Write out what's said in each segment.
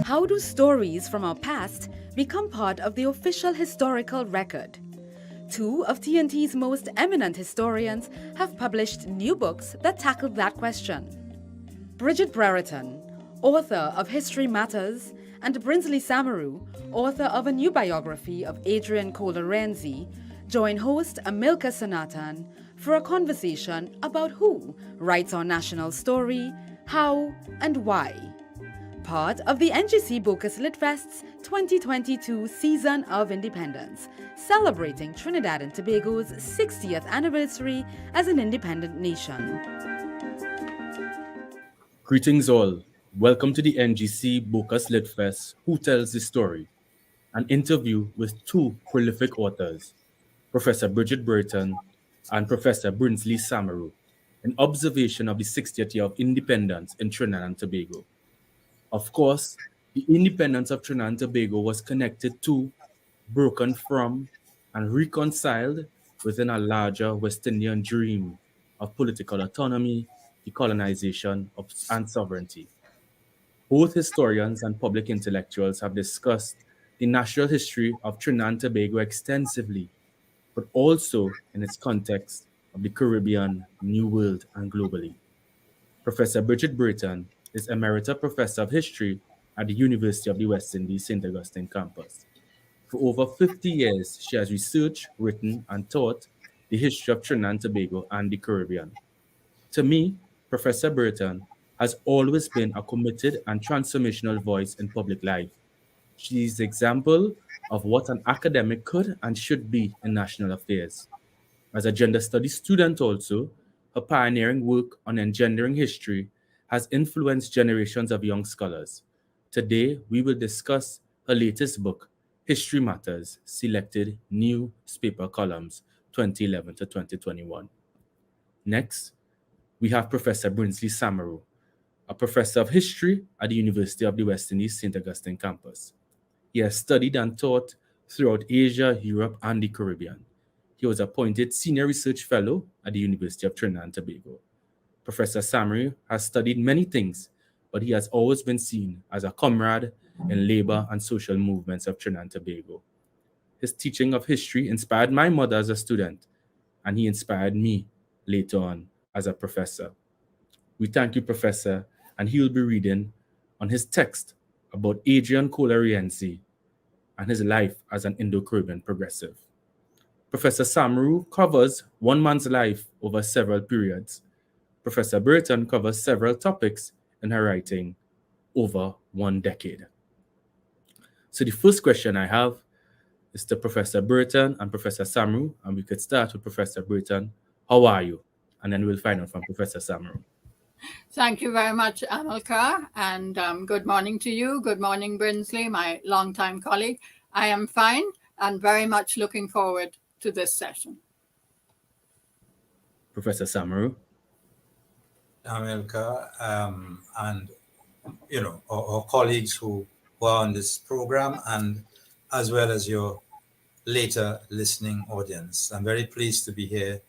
How do stories from our past become part of the official historical record? Two of TNT's most eminent historians have published new books that tackle that question. Bridget Brereton, author of History Matters, and Brinsley Samaroo, author of a new biography of Adrian Cola-Renzi, join host Amilcar Sanatan for a conversation about who writes our national story, how, and why. Part of the NGC Bocas Litfest's 2022 Season of Independence, celebrating Trinidad and Tobago's 60th anniversary as an independent nation. Greetings all. Welcome to the NGC Bocas Litfest Who Tells the Story, an interview with two prolific authors, Professor Bridget Brereton and Professor Brinsley Samaroo, an observation of the 60th year of independence in Trinidad and Tobago. Of course, the independence of Trinidad and Tobago was connected to, broken from, and reconciled within a larger West Indian dream of political autonomy, decolonization, and sovereignty. Both historians and public intellectuals have discussed the natural history of Trinidad and Tobago extensively, but also in its context of the Caribbean, New World, and globally. Professor Bridget Brereton is Emerita Professor of History at the University of the West Indies, St. Augustine campus. For over 50 years, she has researched, written, and taught the history of Trinidad and Tobago and the Caribbean. To me, Professor Brereton has always been a committed and transformational voice in public life. She is the example of what an academic could and should be in national affairs. As a gender studies student also, her pioneering work on engendering history has influenced generations of young scholars. Today, we will discuss her latest book, History Matters, Selected Newspaper Columns, 2011 to 2021. Next, we have Professor Brinsley Samaroo, a professor of history at the University of the West Indies, St. Augustine campus. He has studied and taught throughout Asia, Europe, and the Caribbean. He was appointed Senior Research Fellow at the University of Trinidad and Tobago. Professor Samaroo has studied many things, but he has always been seen as a comrade in labor and social movements of Trinidad and Tobago. His teaching of history inspired my mother as a student, and he inspired me later on as a professor. We thank you, Professor, and he will be reading on his text about Adrian Cola-Renzi and his life as an Indo-Caribbean progressive. Professor Samaroo covers one man's life over several periods. Professor Brereton covers several topics in her writing over 1 decade. So the first question I have is to Professor Brereton and Professor Samaroo, and we could start with Professor Brereton. How are you? And then we'll find out from Professor Samaroo. Thank you very much, Amilcar, and good morning to you. Good morning, Brinsley, my longtime colleague. I am fine and very much looking forward to this session. Professor Samaroo. Amilcar, and our colleagues who are on this program, and as well as your later listening audience. I'm very pleased to be here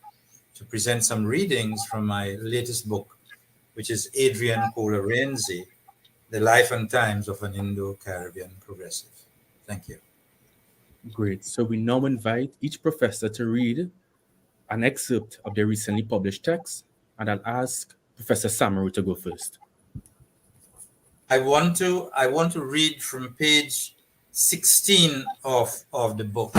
to present some readings from my latest book, which is Adrian Cola-Renzi, The Life and Times of an Indo-Caribbean Progressive. Thank you. Great. So we now invite each professor to read an excerpt of their recently published text, and I'll ask Professor Samaroo to go first. I want to read from page 16 of the book,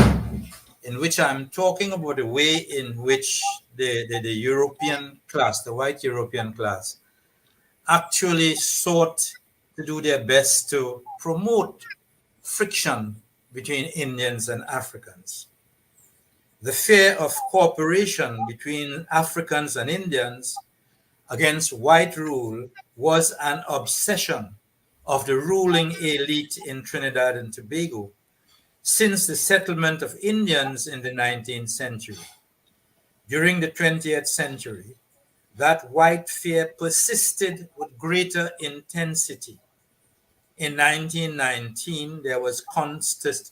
in which I'm talking about the way in which the European class, the white European class, actually sought to do their best to promote friction between Indians and Africans. The fear of cooperation between Africans and Indians against white rule was an obsession of the ruling elite in Trinidad and Tobago since the settlement of Indians in the 19th century. During the 20th century, that white fear persisted with greater intensity. In 1919, there was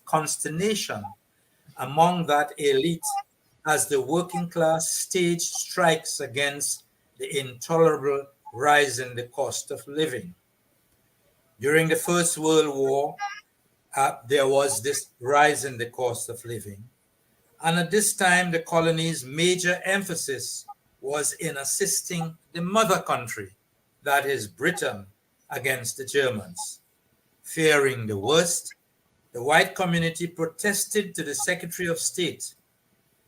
consternation among that elite as the working class staged strikes against the intolerable rise in the cost of living. During the First World War, there was this rise in the cost of living. And at this time, the colony's major emphasis was in assisting the mother country, that is Britain, against the Germans. Fearing the worst, the white community protested to the Secretary of State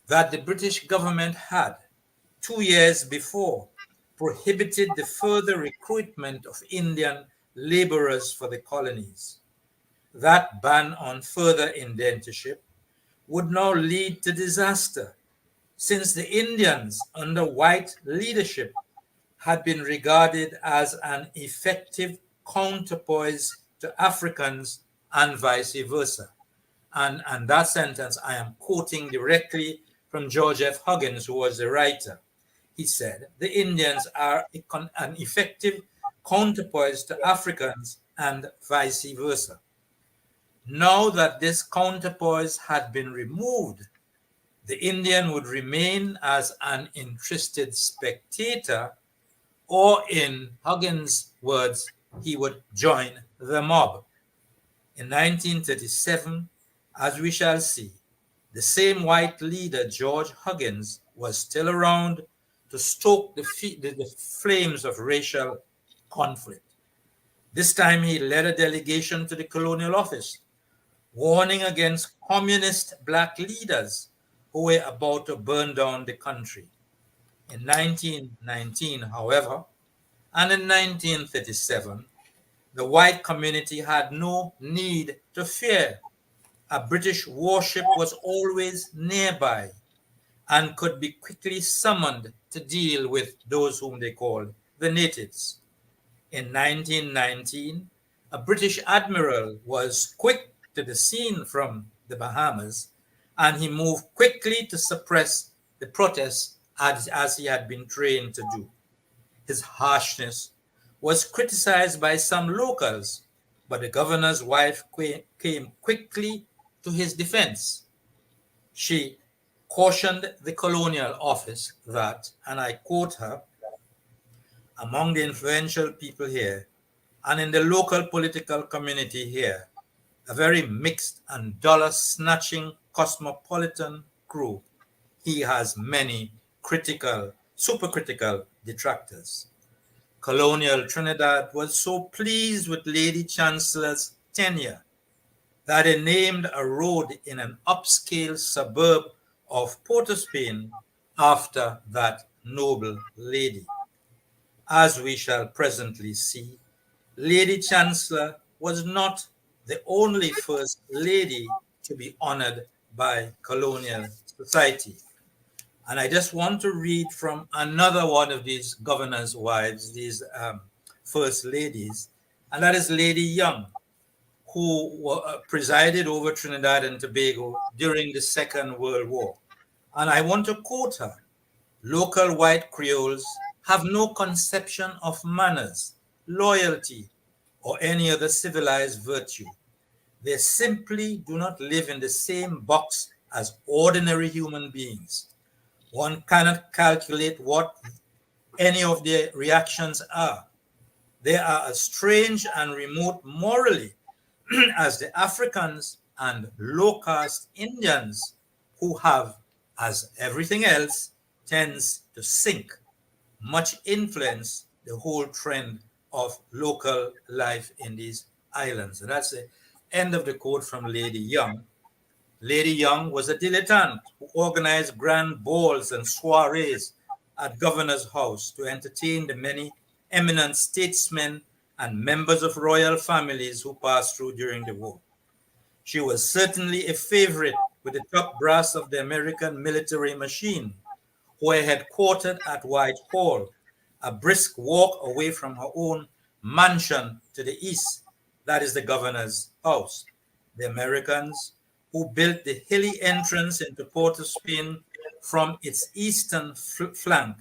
that the British government had, 2 years before, prohibited the further recruitment of Indian laborers for the colonies. That ban on further indentureship would now lead to disaster, since the Indians under white leadership had been regarded as an effective counterpoise to Africans and vice versa. And that sentence I am quoting directly from George F. Huggins, who was the writer. He said, the Indians are an effective counterpoise to Africans and vice versa. Now that this counterpoise had been removed, the Indian would remain as an interested spectator, or in Huggins' words, he would join the mob. In 1937, as we shall see, the same white leader, George Huggins, was still around to stoke the flames of racial conflict. This time he led a delegation to the Colonial Office, warning against communist black leaders who were about to burn down the country. In 1919, however, and in 1937, the white community had no need to fear. A British warship was always nearby and could be quickly summoned to deal with those whom they called the natives. In 1919, a British admiral was quick to the scene from the Bahamas, and he moved quickly to suppress the protests as he had been trained to do. His harshness was criticized by some locals, but the governor's wife came quickly to his defense. She cautioned the Colonial Office that, and I quote her, among the influential people here and in the local political community here, a very mixed and dollar-snatching cosmopolitan crew, he has many supercritical detractors. Colonial Trinidad was so pleased with Lady Chancellor's tenure that it named a road in an upscale suburb of Port of Spain after that noble lady. As we shall presently see, Lady Chancellor was not the only First Lady to be honored by colonial society. And I just want to read from another one of these governors' wives, these First Ladies, and that is Lady Young, who presided over Trinidad and Tobago during the Second World War. And I want to quote her. Local white Creoles have no conception of manners, loyalty, or any other civilized virtue. They simply do not live in the same box as ordinary human beings. One cannot calculate what any of their reactions are. They are as strange and remote morally as the Africans and low-caste Indians, who have, as everything else tends to sink, much influence the whole trend of local life in these islands. And that's the end of the quote from Lady Young. Lady Young was a dilettante who organized grand balls and soirees at Governor's House to entertain the many eminent statesmen and members of royal families who passed through during the war. She was certainly a favorite with the top brass of the American military machine, who were headquartered at Whitehall, a brisk walk away from her own mansion to the east, that is the Governor's House. The Americans, who built the hilly entrance into Port of Spain from its eastern flank,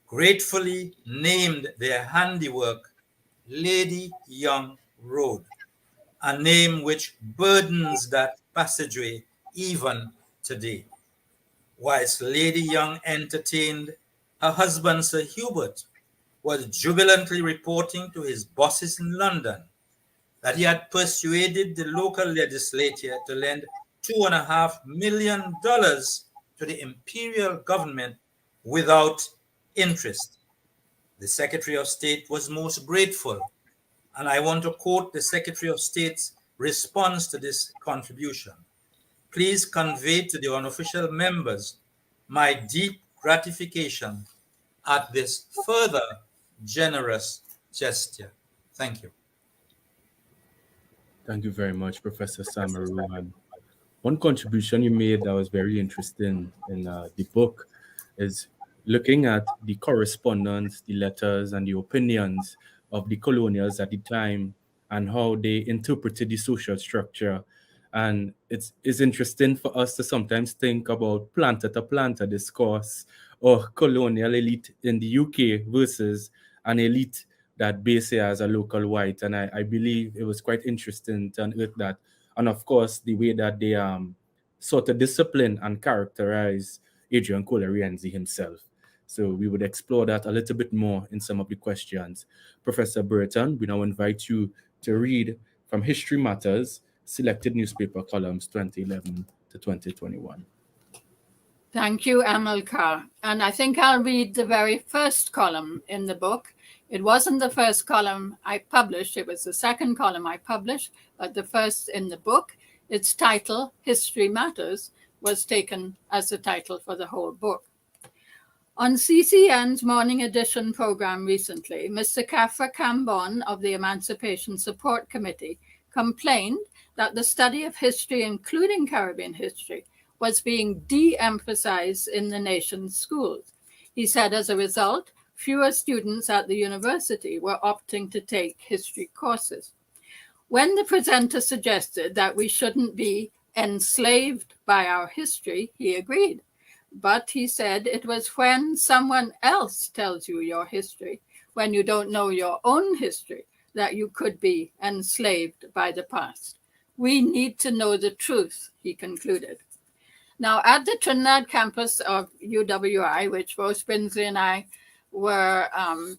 gratefully named their handiwork Lady Young Road, a name which burdens that passageway even today. Whilst Lady Young entertained, her husband Sir Hubert was jubilantly reporting to his bosses in London that he had persuaded the local legislature to lend $2.5 million to the imperial government without interest. The Secretary of State was most grateful, and I want to quote the Secretary of State's response to this contribution. Please convey to the unofficial members my deep gratification at this further generous gesture. Thank you. Thank you very much, Professor Samaroo. And one contribution you made that was very interesting in the book is looking at the correspondence, the letters, and the opinions of the colonials at the time and how they interpreted the social structure. And it's interesting for us to sometimes think about planter to planter discourse or colonial elite in the UK versus an elite that base here as a local white. And I believe it was quite interesting to unearth that. And of course, the way that they sort of discipline and characterize Adrian Colerienzi himself. So we would explore that a little bit more in some of the questions. Professor Brereton, we now invite you to read from History Matters, Selected Newspaper Columns 2011 to 2021. Thank you, Amilcar. And I think I'll read the very first column in the book. It wasn't the first column I published, it was the second column I published, but the first in the book. Its title, History Matters, was taken as the title for the whole book. On CCN's Morning Edition program recently, Mr. Kafra Cambon of the Emancipation Support Committee complained that the study of history, including Caribbean history, was being de-emphasized in the nation's schools. He said as a result, fewer students at the university were opting to take history courses. When the presenter suggested that we shouldn't be enslaved by our history, he agreed. But he said it was when someone else tells you your history, when you don't know your own history, that you could be enslaved by the past. We need to know the truth, he concluded. Now, at the Trinidad campus of UWI, which both Brinsley and I were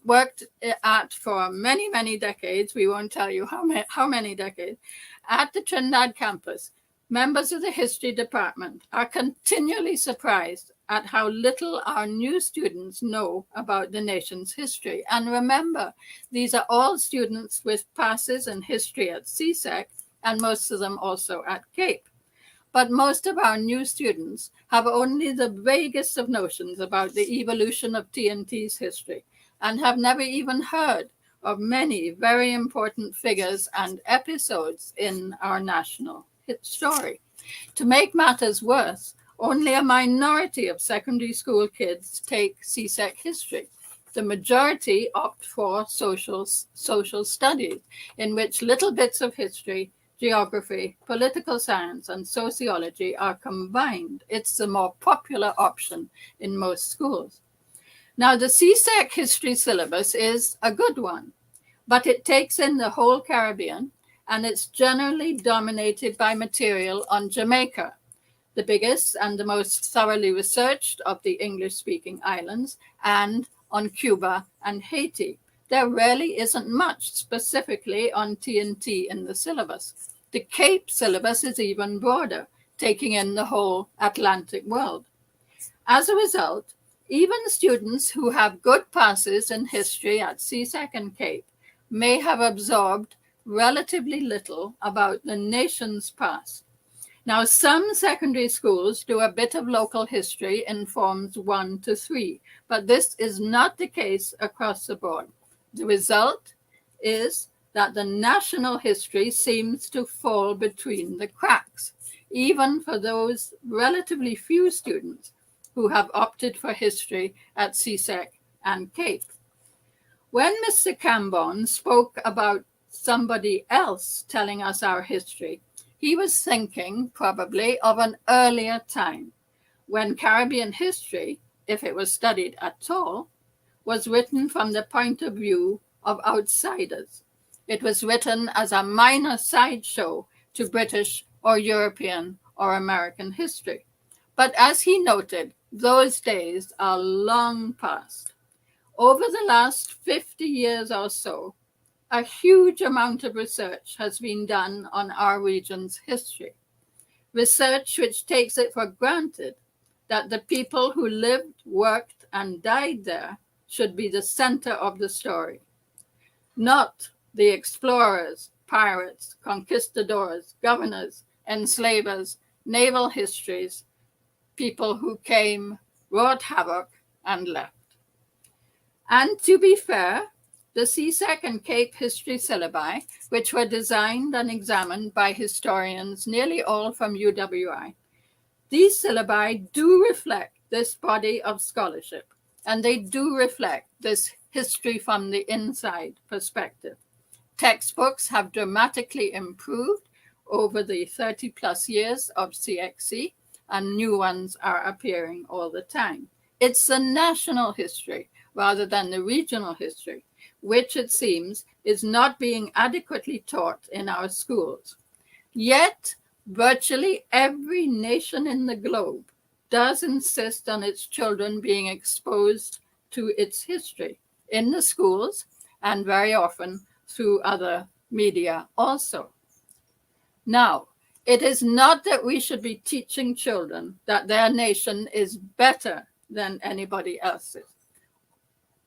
worked at for many, many decades, we won't tell you how many decades, at the Trinidad campus, members of the history department are continually surprised at how little our new students know about the nation's history. And remember, these are all students with passes in history at CSEC, and most of them also at CAPE. But most of our new students have only the vaguest of notions about the evolution of TNT's history and have never even heard of many very important figures and episodes in our national story. To make matters worse, only a minority of secondary school kids take CSEC history. The majority opt for social studies, in which little bits of history, geography, political science, and sociology are combined. It's the more popular option in most schools. Now, the CSEC history syllabus is a good one, but it takes in the whole Caribbean, and it's generally dominated by material on Jamaica, the biggest and the most thoroughly researched of the English-speaking islands, and on Cuba and Haiti. There really isn't much specifically on TNT in the syllabus. The Cape syllabus is even broader, taking in the whole Atlantic world. As a result, even students who have good passes in history at CSEC and Cape may have absorbed relatively little about the nation's past. Now, some secondary schools do a bit of local history in forms 1 to 3, but this is not the case across the board. The result is that the national history seems to fall between the cracks, even for those relatively few students who have opted for history at CSEC and Cape. When Mr. Cambon spoke about somebody else telling us our history, he was thinking probably of an earlier time when Caribbean history, if it was studied at all, was written from the point of view of outsiders. It was written as a minor sideshow to British or European or American history. But as he noted, those days are long past. Over the last 50 years or so, a huge amount of research has been done on our region's history. Research which takes it for granted that the people who lived, worked, and died there should be the center of the story, not the explorers, pirates, conquistadors, governors, enslavers, naval histories, people who came, wrought havoc, and left. And to be fair, the CSEC and Cape history syllabi, which were designed and examined by historians nearly all from UWI, these syllabi do reflect this body of scholarship, and they do reflect this history from the inside perspective. Textbooks have dramatically improved over the 30 plus years of CXC, and new ones are appearing all the time. It's the national history rather than the regional history, which it seems is not being adequately taught in our schools. Yet, virtually every nation in the globe does insist on its children being exposed to its history in the schools and very often through other media also. Now, it is not that we should be teaching children that their nation is better than anybody else's.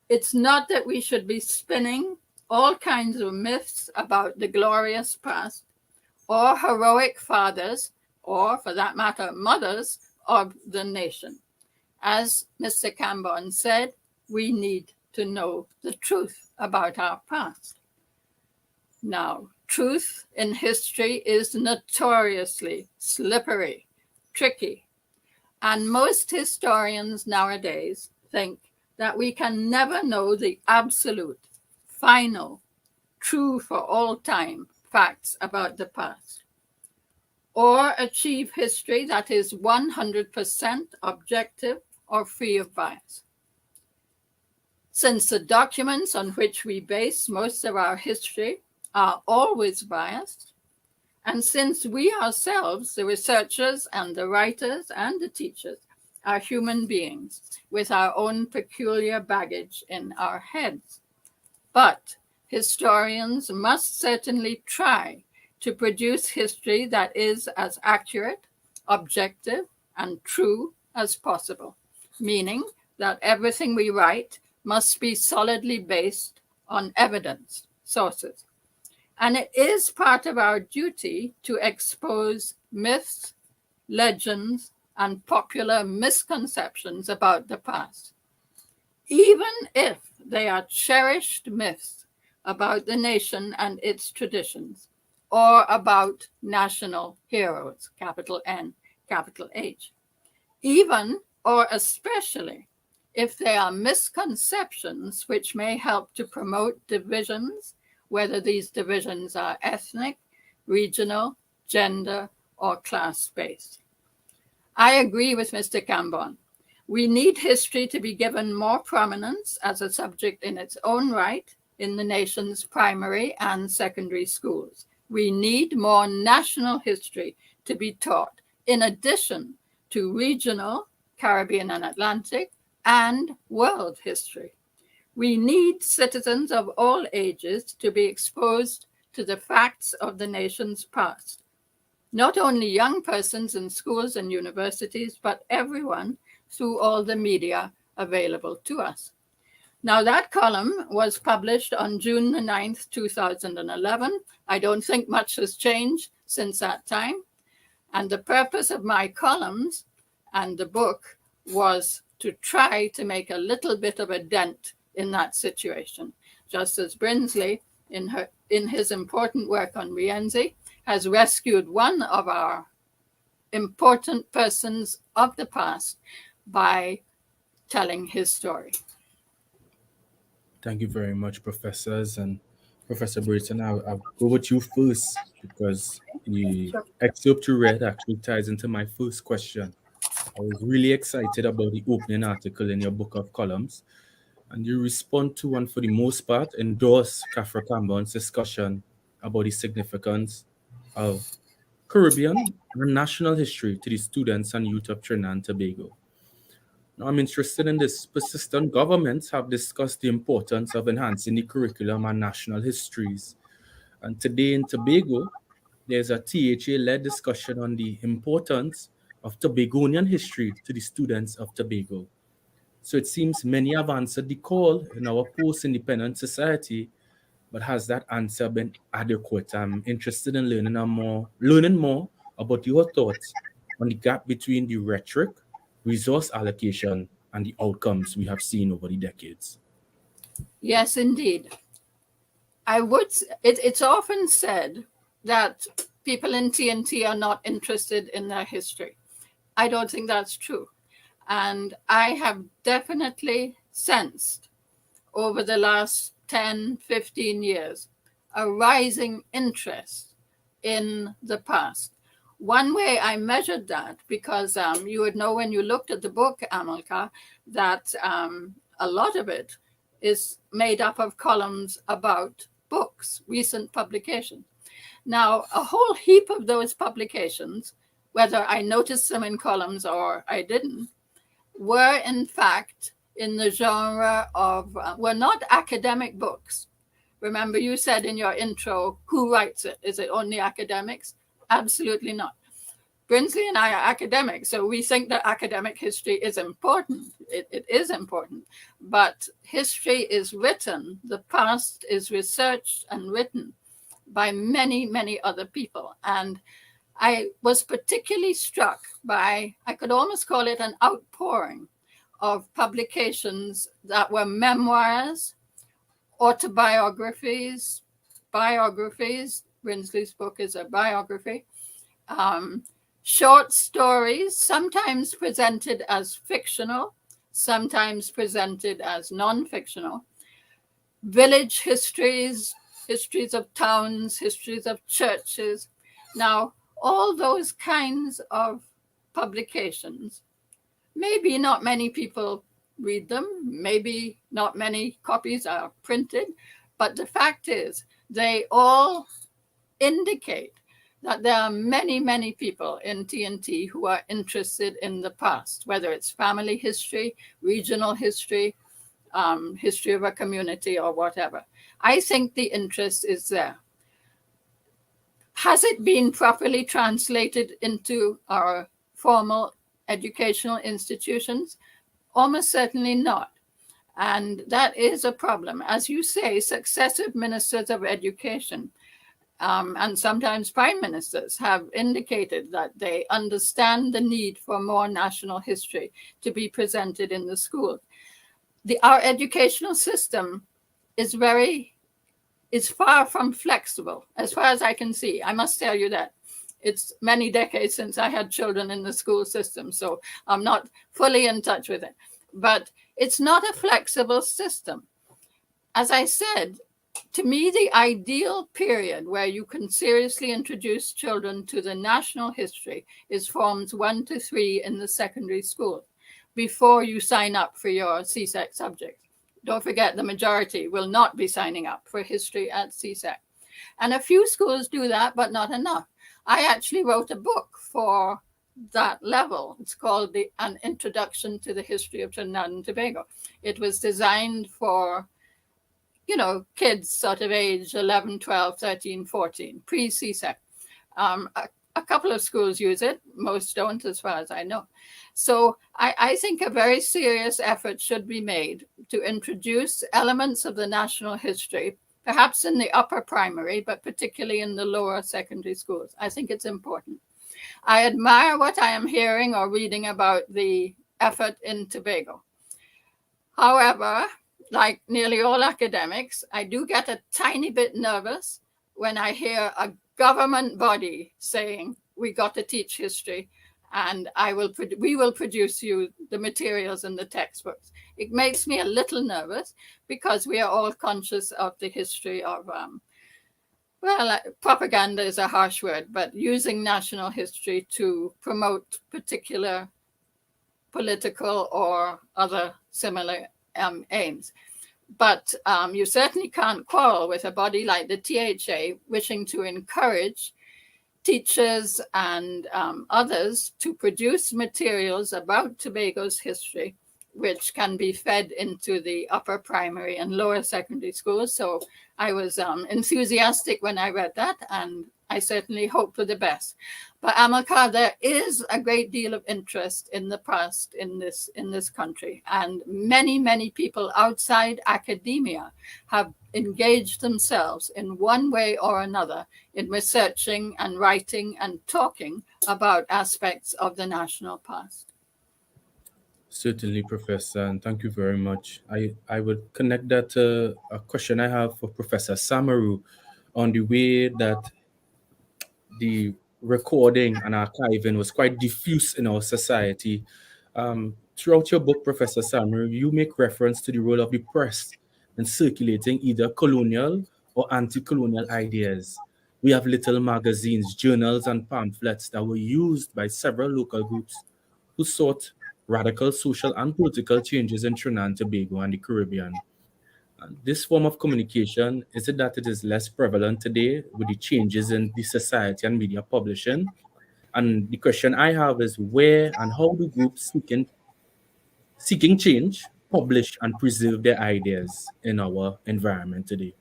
It's not that we should be spinning all kinds of myths about the glorious past or heroic fathers, or for that matter, mothers of the nation. As Mr. Cambon said, we need to know the truth about our past. Now, truth in history is notoriously slippery, tricky, and most historians nowadays think that we can never know the absolute, final, true for all time facts about the past, or achieve history that is 100% objective or free of bias. Since the documents on which we base most of our history are always biased, and since we ourselves, the researchers and the writers and the teachers, are human beings with our own peculiar baggage in our heads. But historians must certainly try to produce history that is as accurate, objective, and true as possible, meaning that everything we write must be solidly based on evidence, sources. And it is part of our duty to expose myths, legends, and popular misconceptions about the past, even if they are cherished myths about the nation and its traditions, or about national heroes, capital N, capital H. Even or especially if they are misconceptions which may help to promote divisions, whether these divisions are ethnic, regional, gender, or class-based. I agree with Mr. Cambon. We need history to be given more prominence as a subject in its own right in the nation's primary and secondary schools. We need more national history to be taught, in addition to regional, Caribbean and Atlantic, and world history. We need citizens of all ages to be exposed to the facts of the nation's past. Not only young persons in schools and universities, but everyone through all the media available to us. Now, that column was published on June the 9th, 2011. I don't think much has changed since that time. And the purpose of my columns and the book was to try to make a little bit of a dent in that situation, just as Brinsley, in his important work on Rienzi, has rescued one of our important persons of the past by telling his story. Thank you very much, professors. And Professor Brereton, I'll go with you first because the excerpt you read actually ties into my first question. I was really excited about the opening article in your book of columns, and you respond to and for the most part endorse Kafra Cambon's discussion about the significance of Caribbean, and national history to the students and youth of Trinidad and Tobago. Now, I'm interested in this. Persistent governments have discussed the importance of enhancing the curriculum and national histories. And today in Tobago, there's a THA-led discussion on the importance of Tobagonian history to the students of Tobago. So it seems many have answered the call in our post-independent society, but has that answer been adequate? I'm interested in learning more about your thoughts on the gap between the rhetoric, resource allocation, and the outcomes we have seen over the decades. Yes, indeed. It's often said that people in TNT are not interested in their history. I don't think that's true. And I have definitely sensed over the last 10, 15 years a rising interest in the past. One way I measured that, because you would know when you looked at the book, Amilcar, that a lot of it is made up of columns about books, recent publications. Now, a whole heap of those publications, whether I noticed them in columns or I didn't, were in fact in the genre of, were not academic books. Remember, you said in your intro, who writes it? Is it only academics? Absolutely not. Brinsley and I are academics, so we think that academic history is important. It is important, but history is written, the past is researched and written by many, many other people. And I was particularly struck by, I could almost call it an outpouring of publications that were memoirs, autobiographies, biographies. Brinsley's book is a biography. Short stories, sometimes presented as fictional, sometimes presented as non-fictional. Village histories, histories of towns, histories of churches. Now, all those kinds of publications, maybe not many people read them, maybe not many copies are printed, but the fact is they all indicate that there are many, many people in TNT who are interested in the past, whether it's family history, regional history, history of a community or whatever. I think the interest is there. Has it been properly translated into our formal educational institutions? Almost certainly not. And that is a problem. As you say, successive ministers of education and sometimes prime ministers have indicated that they understand the need for more national history to be presented in the schools. Our educational system is far from flexible, as far as I can see. I must tell you that. It's many decades since I had children in the school system, so I'm not fully in touch with it. But it's not a flexible system. As I said, to me, the ideal period where you can seriously introduce children to the national history is forms 1 to 3 in the secondary school, before you sign up for your CSEC subject. Don't forget, the majority will not be signing up for history at CSEC. And a few schools do that, but not enough. I actually wrote a book for that level. It's called An Introduction to the History of Trinidad and Tobago. It was designed for, kids sort of age 11, 12, 13, 14, pre-CSEC. A couple of schools use it. Most don't, as far as I know. So I think a very serious effort should be made to introduce elements of the national history, perhaps in the upper primary, but particularly in the lower secondary schools. I think it's important. I admire what I am hearing or reading about the effort in Tobago. However, like nearly all academics, I do get a tiny bit nervous when I hear a government body saying, we got to teach history and we will produce you the materials and the textbooks. It makes me a little nervous because we are all conscious of the history of, propaganda is a harsh word, but using national history to promote particular political or other similar aims. But you certainly can't quarrel with a body like the THA wishing to encourage teachers and others to produce materials about Tobago's history, which can be fed into the upper primary and lower secondary schools. So I was enthusiastic when I read that, and I certainly hope for the best. But Amilcar, there is a great deal of interest in the past in this country, and many people outside academia have engaged themselves in one way or another in researching and writing and talking about aspects of the national past. Certainly, Professor, and thank you very much. I would connect that to a question I have for Professor Samaroo on the way that the recording and archiving was quite diffuse in our society. Throughout your book, Professor Samaroo, you make reference to the role of the press in circulating either colonial or anti-colonial ideas. We have little magazines, journals, and pamphlets that were used by several local groups who sought radical social and political changes in Trinidad and Tobago and the Caribbean. And this form of communication, is it that it is less prevalent today with the changes in the society and media publishing? And the question I have is where and how do groups seeking change publish and preserve their ideas in our environment today?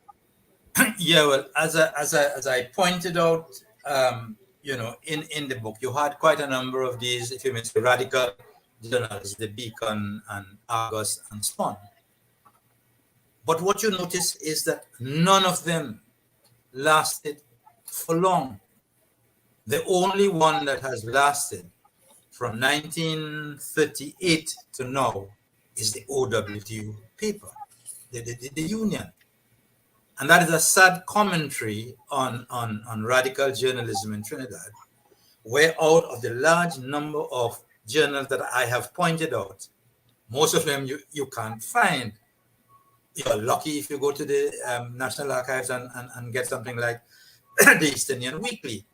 Yeah, well, as I pointed out, in the book, you had quite a number of these, if you may say, radical journals, the Beacon and Argus and so on. But what you notice is that none of them lasted for long. The only one that has lasted from 1938 to now is the OWTU paper, the Union. And that is a sad commentary on radical journalism in Trinidad, where out of the large number of journals that I have pointed out, most of them you can't find. You're lucky if you go to the National Archives and get something like the East Indian Weekly.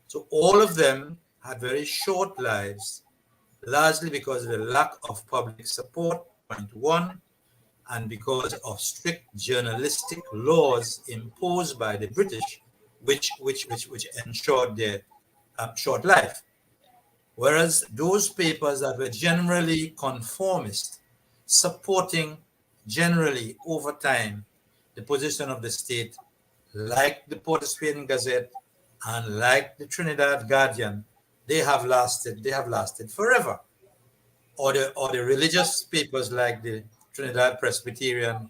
So all of them had very short lives, largely because of the lack of public support, point one, and because of strict journalistic laws imposed by the British, which ensured their short life. Whereas those papers that were generally conformist, supporting generally over time the position of the state, like the Port of Spain Gazette and like the Trinidad Guardian, they have lasted forever. Or the religious papers like the Trinidad Presbyterian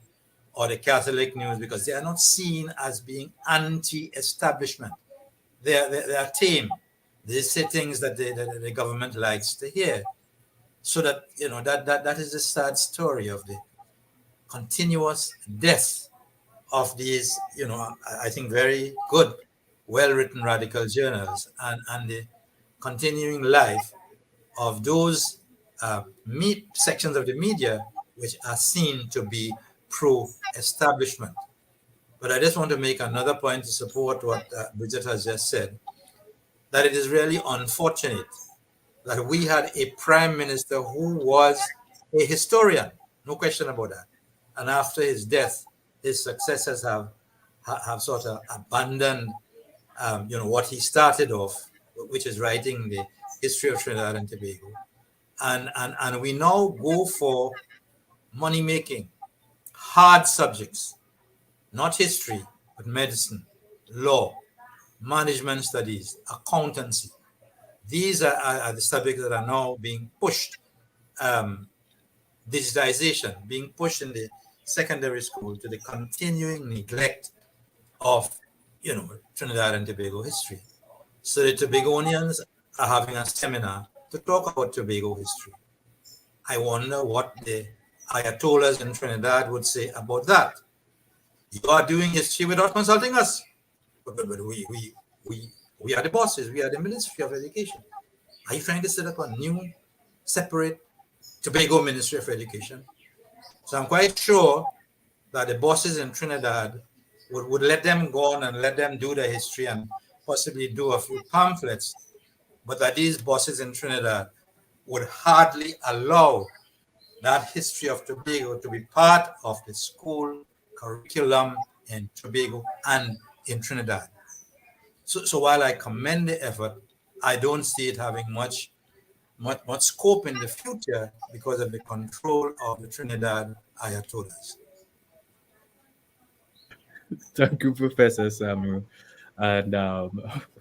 or the Catholic News, because they are not seen as being anti-establishment. They are tame. They say things that the government likes to hear. So that that is the sad story of the continuous death of these, I think very good, well-written radical journals and the continuing life of those sections of the media which are seen to be pro-establishment. But I just want to make another point to support what Bridget has just said, that it is really unfortunate that we had a prime minister who was a historian, no question about that. And after his death, his successors have sort of abandoned, what he started off, which is writing the history of Trinidad and Tobago. And we now go for money making, hard subjects, not history, but medicine, law, management studies, accountancy. These are the subjects that are now being pushed. Digitization being pushed in the secondary school to the continuing neglect of, Trinidad and Tobago history. So the Tobagonians are having a seminar to talk about Tobago history. I wonder what the Ayatollahs in Trinidad would say about that. You are doing history without consulting us. But we are the bosses. We are the Ministry of Education. Are you trying to set up a new, separate Tobago Ministry of Education? So I'm quite sure that the bosses in Trinidad would let them go on and let them do the history and possibly do a few pamphlets, but that these bosses in Trinidad would hardly allow that history of Tobago to be part of the school curriculum in Tobago and in Trinidad. So while I commend the effort, I don't see it having much scope in the future because of the control of the Trinidad Ayatollahs. Thank you, Professor Samaroo. And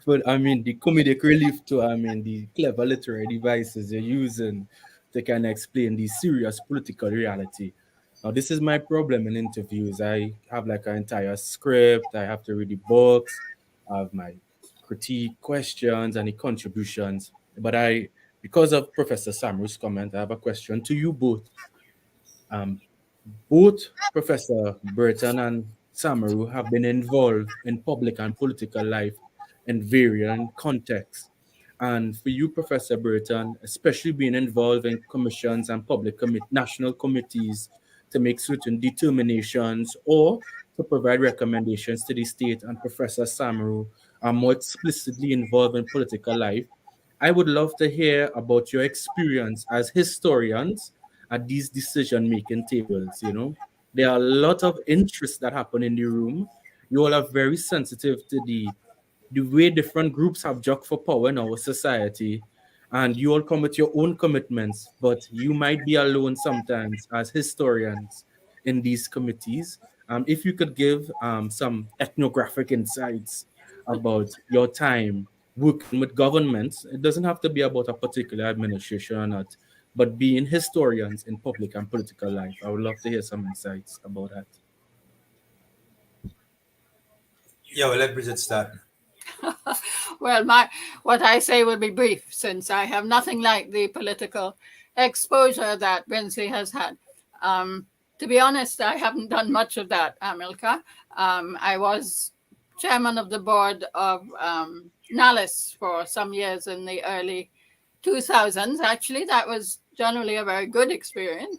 but I mean, the comedic relief to the clever literary devices you're using to kind of explain the serious political reality. Now, this is my problem in interviews. I have like an entire script. I have to read the books. I have my critique questions and the contributions. But because of Professor Samaroo's comment, I have a question to you both. Um, Both Professor Brereton and Samaroo have been involved in public and political life in varying contexts. And for you, Professor Brereton, especially being involved in commissions and national committees to make certain determinations or to provide recommendations to the state, and Professor Samaroo are more explicitly involved in political life, I would love to hear about your experience as historians at these decision making tables. There are a lot of interests that happen in the room. You all are very sensitive to the way different groups have jocked for power in our society, and you all come with your own commitments, but you might be alone sometimes as historians in these committees. If you could give some ethnographic insights about your time working with governments, it doesn't have to be about a particular administration or not, but being historians in public and political life. I would love to hear some insights about that. Yeah, well, let Bridget start. Well, what I say will be brief, since I have nothing like the political exposure that Brinsley has had. To be honest, I haven't done much of that, Amilcar. I was chairman of the board of NALIS for some years in the early 2000s. Actually, that was generally a very good experience,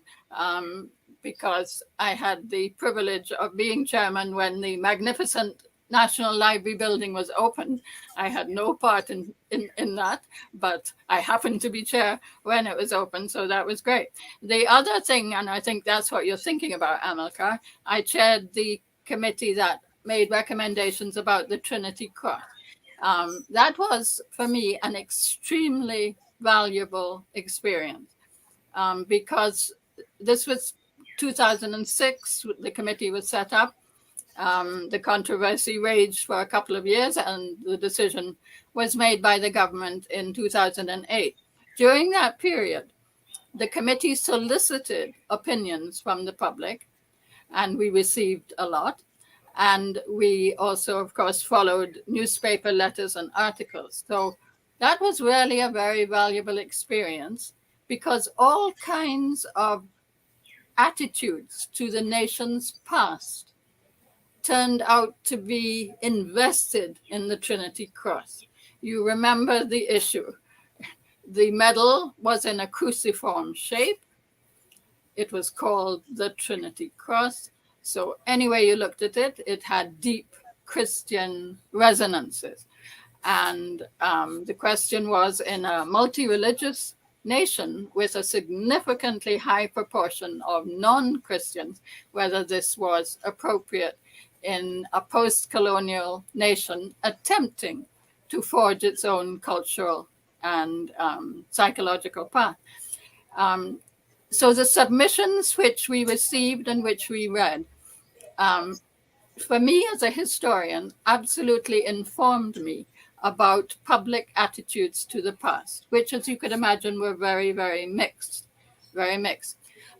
because I had the privilege of being chairman when the magnificent National Library building was opened. I had no part in that, but I happened to be chair when it was open, so that was great. The other thing, and I think that's what you're thinking about, Amilcar, I chaired the committee that made recommendations about the Trinity Cross. That was, for me, an extremely valuable experience, because this was 2006, the committee was set up. The controversy raged for a couple of years, and the decision was made by the government in 2008. During that period, the committee solicited opinions from the public, and we received a lot. And we also, of course, followed newspaper letters and articles. So that was really a very valuable experience, because all kinds of attitudes to the nation's past turned out to be invested in the Trinity Cross. You remember the issue. The medal was in a cruciform shape. It was called the Trinity Cross. So any way you looked at it, it had deep Christian resonances. And the question was, in a multi-religious nation with a significantly high proportion of non-Christians, whether this was appropriate in a post-colonial nation attempting to forge its own cultural and psychological path. So the submissions which we received and which we read, for me as a historian, absolutely informed me about public attitudes to the past, which, as you could imagine, were very, very mixed, very mixed.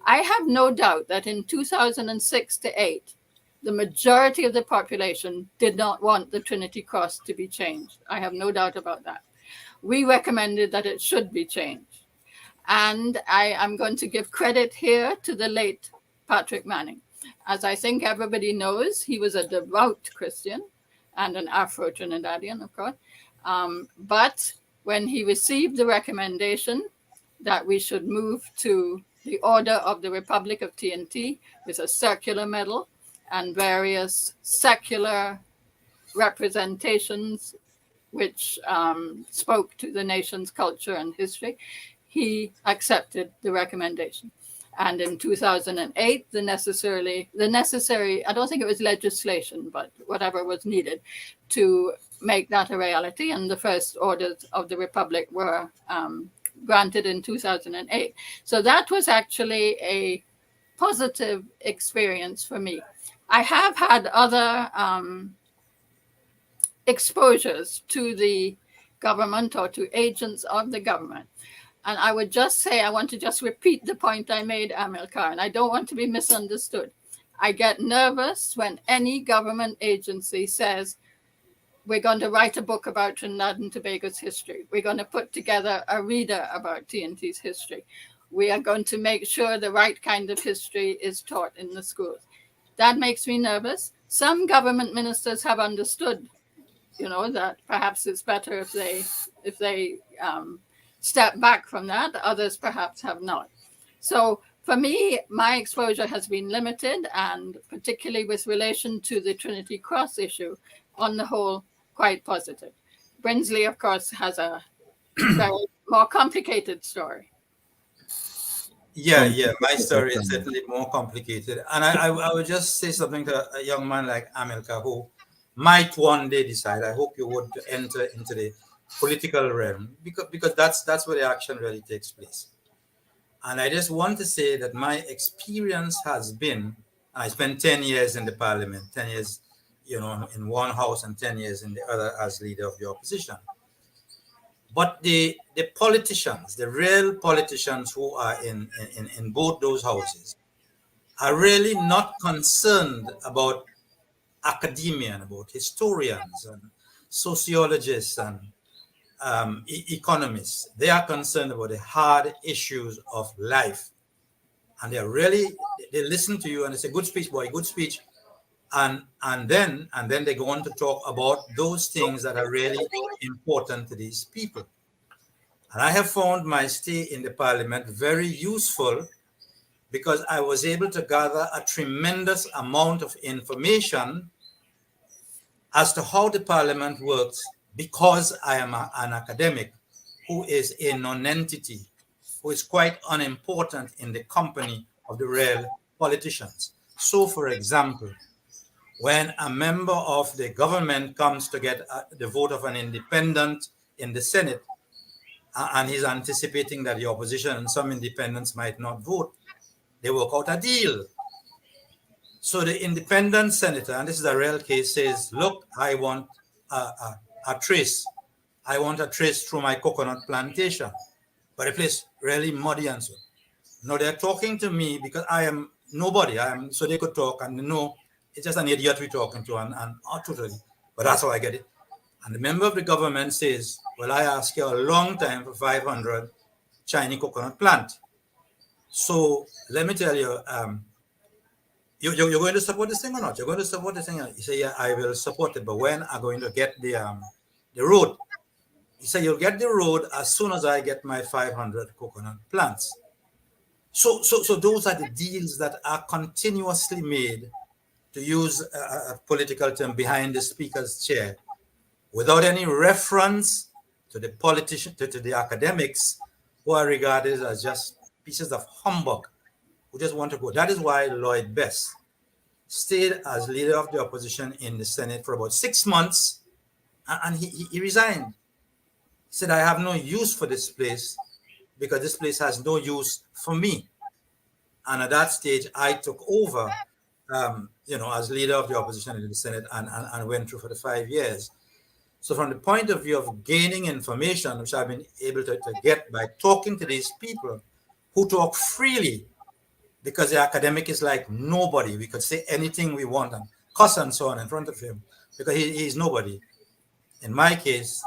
I have no doubt that in 2006 to 8, the majority of the population did not want the Trinity Cross to be changed. I have no doubt about that. We recommended that it should be changed. And I am going to give credit here to the late Patrick Manning. As I think everybody knows, he was a devout Christian and an Afro-Trinidadian, of course. But when he received the recommendation that we should move to the Order of the Republic of TNT with a circular medal and various secular representations which spoke to the nation's culture and history, he accepted the recommendation. And in 2008, the necessary, I don't think it was legislation, but whatever was needed to make that a reality, and the first orders of the Republic were granted in 2008. So that was actually a positive experience for me. I have had other exposures to the government or to agents of the government. And I would just say, I want to just repeat the point I made, Amilcar, and I don't want to be misunderstood. I get nervous when any government agency says, we're going to write a book about Trinidad and Tobago's history. We're going to put together a reader about TNT's history. We are going to make sure the right kind of history is taught in the schools. That makes me nervous. Some government ministers have understood, that perhaps it's better if they step back from that. Others perhaps have not. So for me, my exposure has been limited, and particularly with relation to the Trinity Cross issue, on the whole, quite positive. Brinsley, of course, has a very more complicated story. Yeah, my story is certainly more complicated. And I would just say something to a young man like Amilcar, who might one day decide, I hope you would, enter into the political realm, because that's where the action really takes place. And I just want to say that my experience has been, I spent 10 years in the parliament, 10 years, in one house and 10 years in the other as leader of the opposition. But the politicians, the real politicians who are in both those houses, are really not concerned about academia and about historians and sociologists and economists. They are concerned about the hard issues of life. And they listen to you and they say, good speech, boy, good speech. And then they go on to talk about those things that are really important to these people. And I have found my stay in the parliament very useful, because I was able to gather a tremendous amount of information as to how the parliament works, because I am an academic who is a non-entity, who is quite unimportant in the company of the real politicians. So, for example, when a member of the government comes to get the vote of an independent in the Senate, and he's anticipating that the opposition and some independents might not vote, they work out a deal. So the independent senator, and this is a real case, says, look, I want a trace. I want a trace through my coconut plantation. But the place really muddy and so. No, they're talking to me because I am nobody. So they could talk and know it's just an idiot we're talking to, and totally. But that's how I get it. And the member of the government says, well, I asked you a long time for 500 Chinese coconut plant. So let me tell you, you're going to support this thing or not? You're going to support this thing? You say, yeah, I will support it. But when I'm going to get the road? He said, you'll get the road as soon as I get my 500 coconut plants. So those are the deals that are continuously made, to use a political term, behind the speaker's chair, without any reference to the politician, to the academics, who are regarded as just pieces of humbug, who just want to go. That is why Lloyd Best stayed as leader of the opposition in the Senate for about 6 months, and he resigned. He said, I have no use for this place, because this place has no use for me. And at that stage, I took over, as leader of the opposition in the Senate, and went through for the 5 years. So from the point of view of gaining information, which I've been able to get by talking to these people who talk freely, because the academic is like nobody. We could say anything we want and cuss and so on in front of him, because he's nobody. In my case,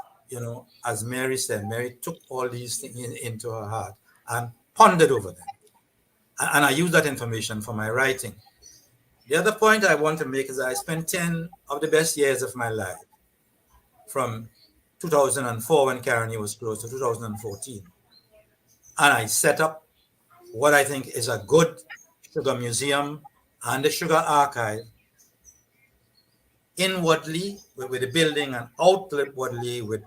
as Mary said, Mary took all these things into her heart and pondered over them. And I use that information for my writing. The other point I want to make is that I spent 10 of the best years of my life, from 2004 when Caroni was closed to 2014. And I set up what I think is a good sugar museum and a sugar archive inwardly with the building, and outwardly with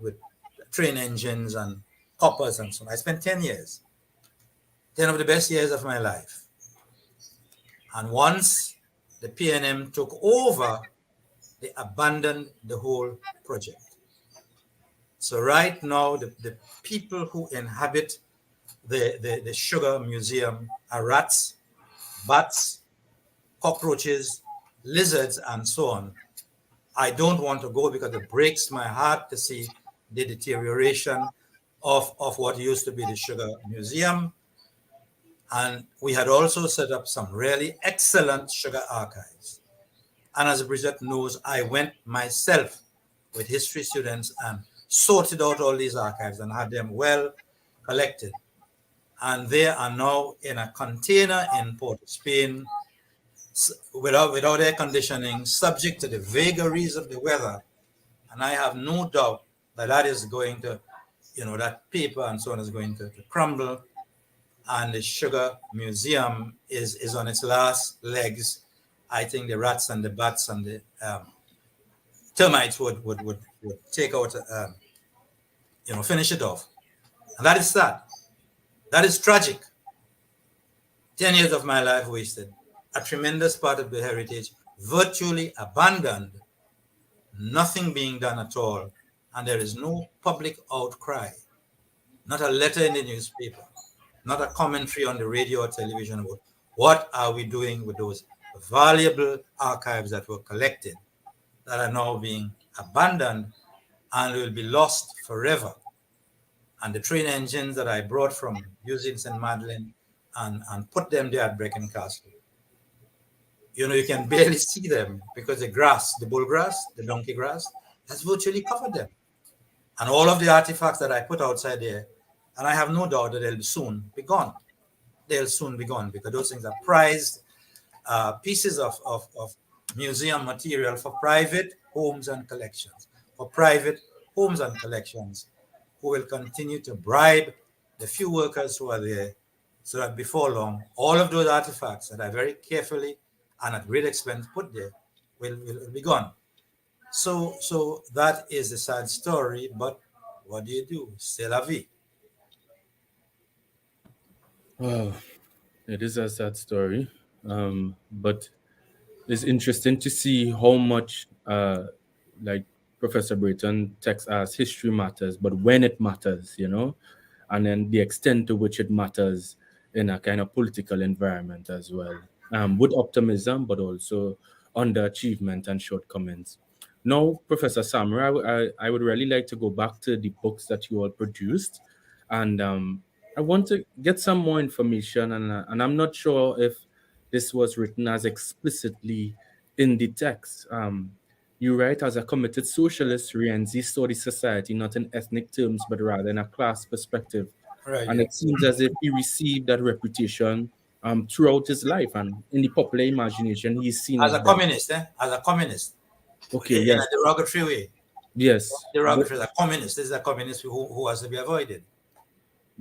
train engines and coppers and so on. I spent 10 years, 10 of the best years of my life. And once the PNM took over, they abandoned the whole project. So right now, the people who inhabit the sugar museum are rats, bats, cockroaches, lizards, and so on. I don't want to go because it breaks my heart to see the deterioration of what used to be the sugar museum. And we had also set up some really excellent sugar archives. And as Bridget knows, I went myself with history students and sorted out all these archives and had them well collected. And they are now in a container in Port of Spain, without air conditioning, subject to the vagaries of the weather. And I have no doubt that that is going to, that paper and so on is going to crumble. And the sugar museum is on its last legs. I think the rats and the bats and the termites would take out, finish it off. And that is sad. That is tragic. 10 years of my life wasted. A tremendous part of the heritage virtually abandoned. Nothing being done at all. And there is no public outcry. Not a letter in the newspaper. Not a commentary on the radio or television about what are we doing with those valuable archives that were collected that are now being abandoned and will be lost forever. And the train engines that I brought from using St. Madeleine and put them there at Brereton Castle, you can barely see them because the grass, the bull grass, the donkey grass, has virtually covered them. And all of the artifacts that I put outside there, and I have no doubt that they'll soon be gone. They'll soon be gone because those things are prized pieces of museum material for private homes and collections, who will continue to bribe the few workers who are there so that before long, all of those artifacts that I very carefully and at great expense put there will be gone. So that is the sad story, but what do you do? C'est la vie. Well, it is a sad story, but it's interesting to see how much, like Professor Brereton takes as history matters, but when it matters, and then the extent to which it matters in a kind of political environment as well, with optimism, but also underachievement and shortcomings. Now, Professor Samaroo, I would really like to go back to the books that you all produced, and I want to get some more information, and I'm not sure if this was written as explicitly in the text. You write, as a committed socialist, Rienzi saw the society not in ethnic terms, but rather in a class perspective. Right. And it seems as if he received that reputation throughout his life, and in the popular imagination, he's seen as a that. communist, As a communist. Okay, in yes. a derogatory way. Yes. Derogatory, a communist. This is a communist who has to be avoided.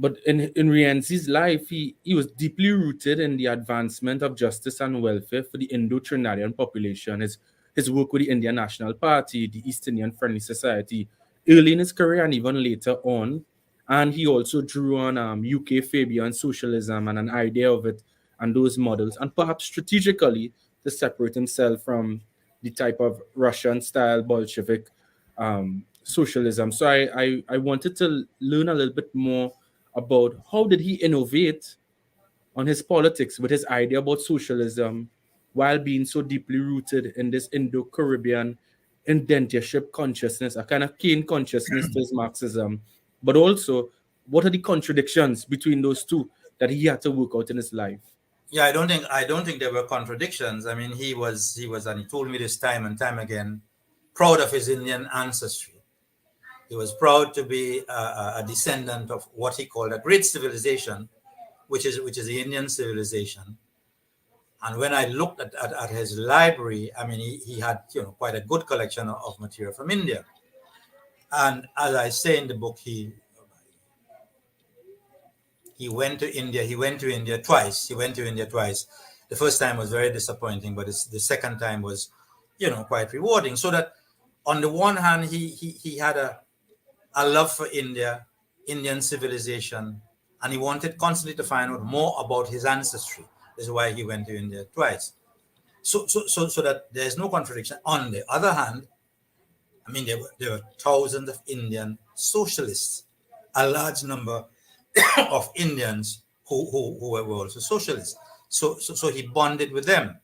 But in Rienzi's life, he was deeply rooted in the advancement of justice and welfare for the Indo-Trinidadian population. His work with the Indian National Party, the East Indian Friendly Society, early in his career and even later on. And he also drew on UK Fabian socialism and an idea of it and those models, and perhaps strategically to separate himself from the type of Russian-style Bolshevik socialism. So I wanted to learn a little bit more about how did he innovate on his politics with his idea about socialism while being so deeply rooted in this Indo-Caribbean indentureship consciousness, a kind of keen consciousness to his Marxism. But also, what are the contradictions between those two that he had to work out in his life? Yeah, I don't think there were contradictions. I mean, he was, and he told me this time and time again, proud of his Indian ancestry. He was proud to be a descendant of what he called a great civilization, which is the Indian civilization. And when I looked at his library, I mean, he had quite a good collection of material from India. And as I say in the book, he went to India. He went to India twice. The first time was very disappointing, but the second time was, quite rewarding. So that on the one hand, he had a love for India, Indian civilization, and he wanted constantly to find out more about his ancestry. This is why he went to India twice. So that there's no contradiction. On the other hand, I mean, there were thousands of Indian socialists, a large number of Indians who were also socialists. So he bonded with them.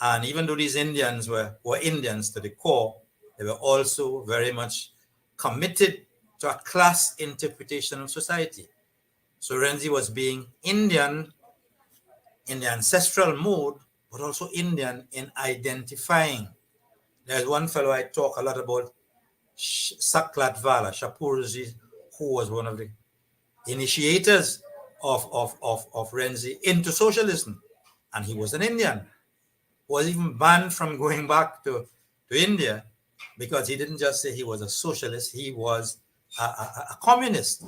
And even though these Indians were Indians to the core, they were also very much committed to a class interpretation of society. So Renzi was being Indian in the ancestral mode, but also Indian in identifying. There's one fellow I talk a lot about, Saklat Vala, Shapurji, who was one of the initiators of Renzi into socialism. And he was an Indian, was even banned from going back to India because he didn't just say he was a socialist, he was a communist.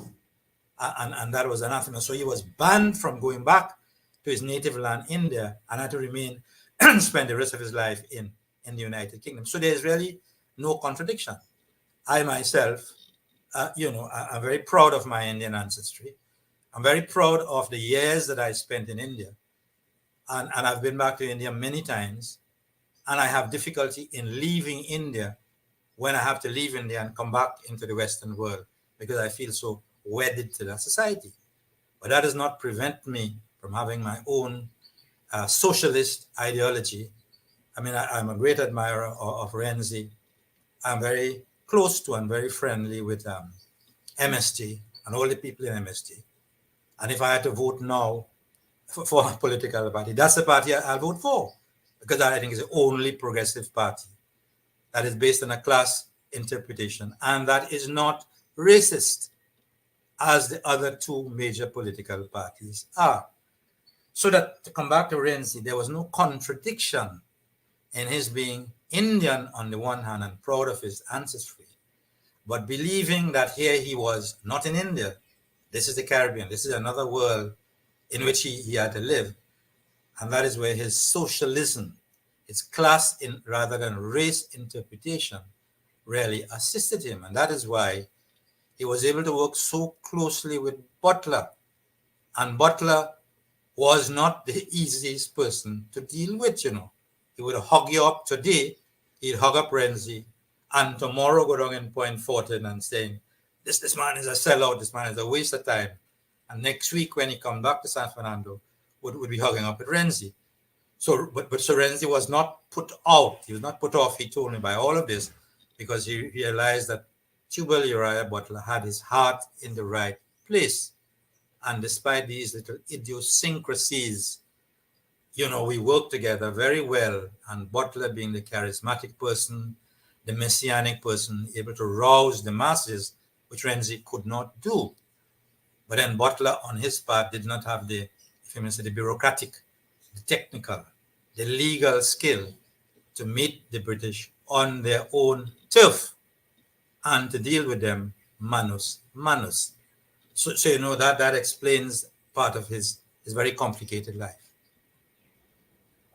And that was anathema. So he was banned from going back to his native land, India, and had to remain and spend the rest of his life in the United Kingdom. So there's really no contradiction. I myself, I'm very proud of my Indian ancestry. I'm very proud of the years that I spent in India. And I've been back to India many times. And I have difficulty in leaving India when I have to leave India and come back into the Western world because I feel so wedded to that society. But that does not prevent me from having my own socialist ideology. I mean, I'm a great admirer of Renzi. I'm very close to and very friendly with MST and all the people in MST. And if I had to vote now for a political party, that's the party I'll vote for, because I think it's the only progressive party that is based on a class interpretation and that is not racist as the other two major political parties are. So that, to come back to Renzi, there was no contradiction in his being Indian on the one hand and proud of his ancestry, but believing that here he was not in India. This is the Caribbean. This is another world in which he had to live. And that is where his socialism, his class in rather than race interpretation, really assisted him. And that is why he was able to work so closely with Butler. And Butler was not the easiest person to deal with, He would hug you up today, he'd hug up Renzi, and tomorrow go down and point Fortin and saying, this man is a sellout, this man is a waste of time. And next week when he come back to San Fernando, would be hugging up with Renzi. So Renzi was not put out, he was not put off, he told me, by all of this, because he realized that Tubal Uriah Butler had his heart in the right place. And despite these little idiosyncrasies, we worked together very well. And Butler being the charismatic person, the messianic person, able to rouse the masses, which Renzi could not do. But then Butler, on his part, did not have the bureaucratic, the technical, the legal skill to meet the British on their own turf and to deal with them manus manus. So that explains part of his very complicated life.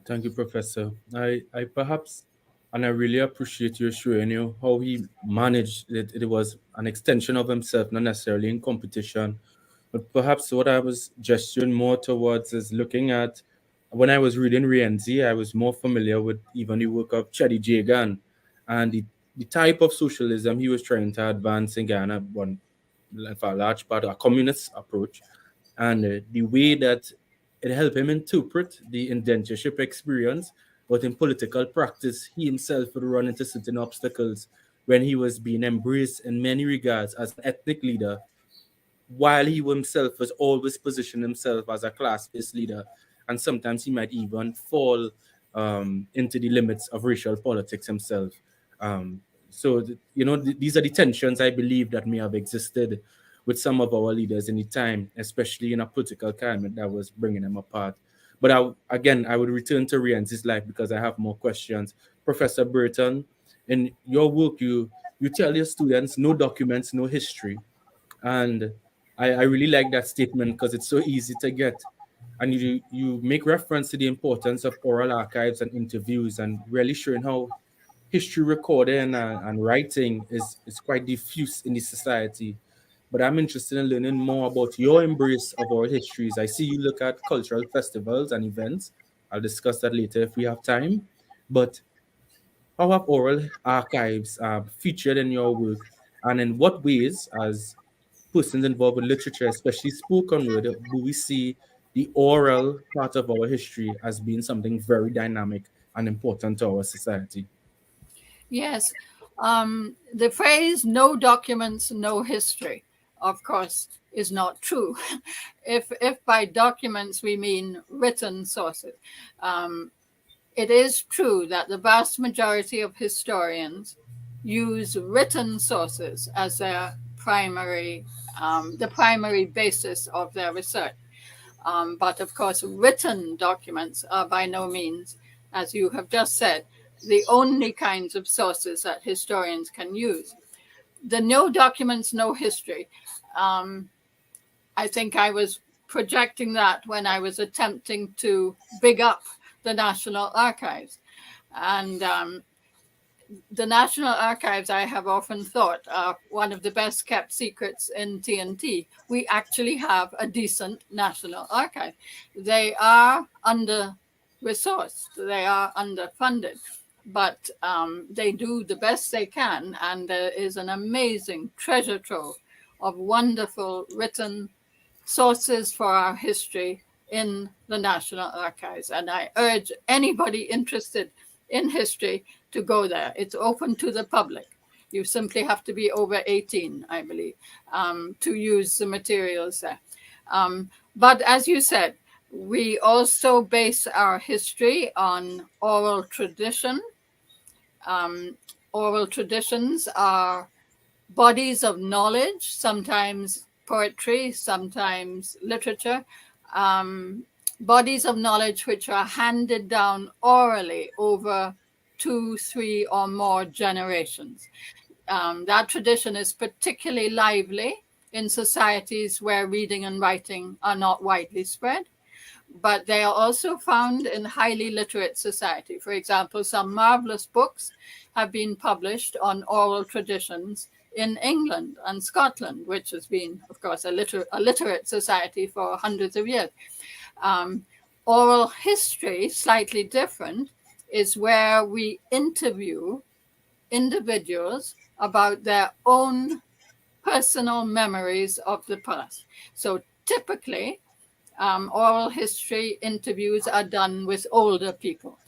Thank you, Professor. I perhaps, and I really appreciate you showing how he managed it. It was an extension of himself, not necessarily in competition. But perhaps what I was gesturing more towards is looking at, when I was reading Rienzi, I was more familiar with even the work of Chedi Jagan and the type of socialism he was trying to advance in Ghana, for a large part, a communist approach, and the way that it helped him interpret the indentureship experience, but in political practice, he himself would run into certain obstacles when he was being embraced in many regards as an ethnic leader, while he himself was always positioned himself as a class-based leader, and sometimes he might even fall into the limits of racial politics himself. These are the tensions I believe that may have existed with some of our leaders in the time, especially in a political climate that was bringing them apart. But I would return to Rienzi's life because I have more questions. Professor Brereton, in your work, you tell your students no documents, no history. And I really like that statement because it's so easy to get. And you make reference to the importance of oral archives and interviews and really showing how history recording and writing is quite diffuse in the society. But I'm interested in learning more about your embrace of oral histories. I see you look at cultural festivals and events. I'll discuss that later if we have time. But how have oral archives featured in your work? And in what ways, as persons involved with literature, especially spoken word, do we see the oral part of our history as being something very dynamic and important to our society? Yes. The phrase "no documents, no history," of course, is not true. If by documents we mean written sources, um, it is true that the vast majority of historians use written sources as their primary, the primary basis of their research. But of course, written documents are by no means, as you have just said, the only kinds of sources that historians can use. The no documents, no history. I think I was projecting that when I was attempting to big up the National Archives. And the National Archives, I have often thought, are one of the best kept secrets in TNT. We actually have a decent National Archive. They are under resourced, they are underfunded, but they do the best they can. And there is an amazing treasure trove of wonderful written sources for our history in the National Archives. And I urge anybody interested in history to go there. It's open to the public. You simply have to be over 18, I believe, to use the materials there. But as you said, we also base our history on oral tradition. Oral traditions are bodies of knowledge, sometimes poetry, sometimes literature, bodies of knowledge which are handed down orally over 2, 3, or more generations. That tradition is particularly lively in societies where reading and writing are not widely spread, but they are also found in highly literate society. For example, some marvelous books have been published on oral traditions in England and Scotland, which has been, of course, a literate society for hundreds of years. Oral history, slightly different, is where we interview individuals about their own personal memories of the past. So typically, oral history interviews are done with older people.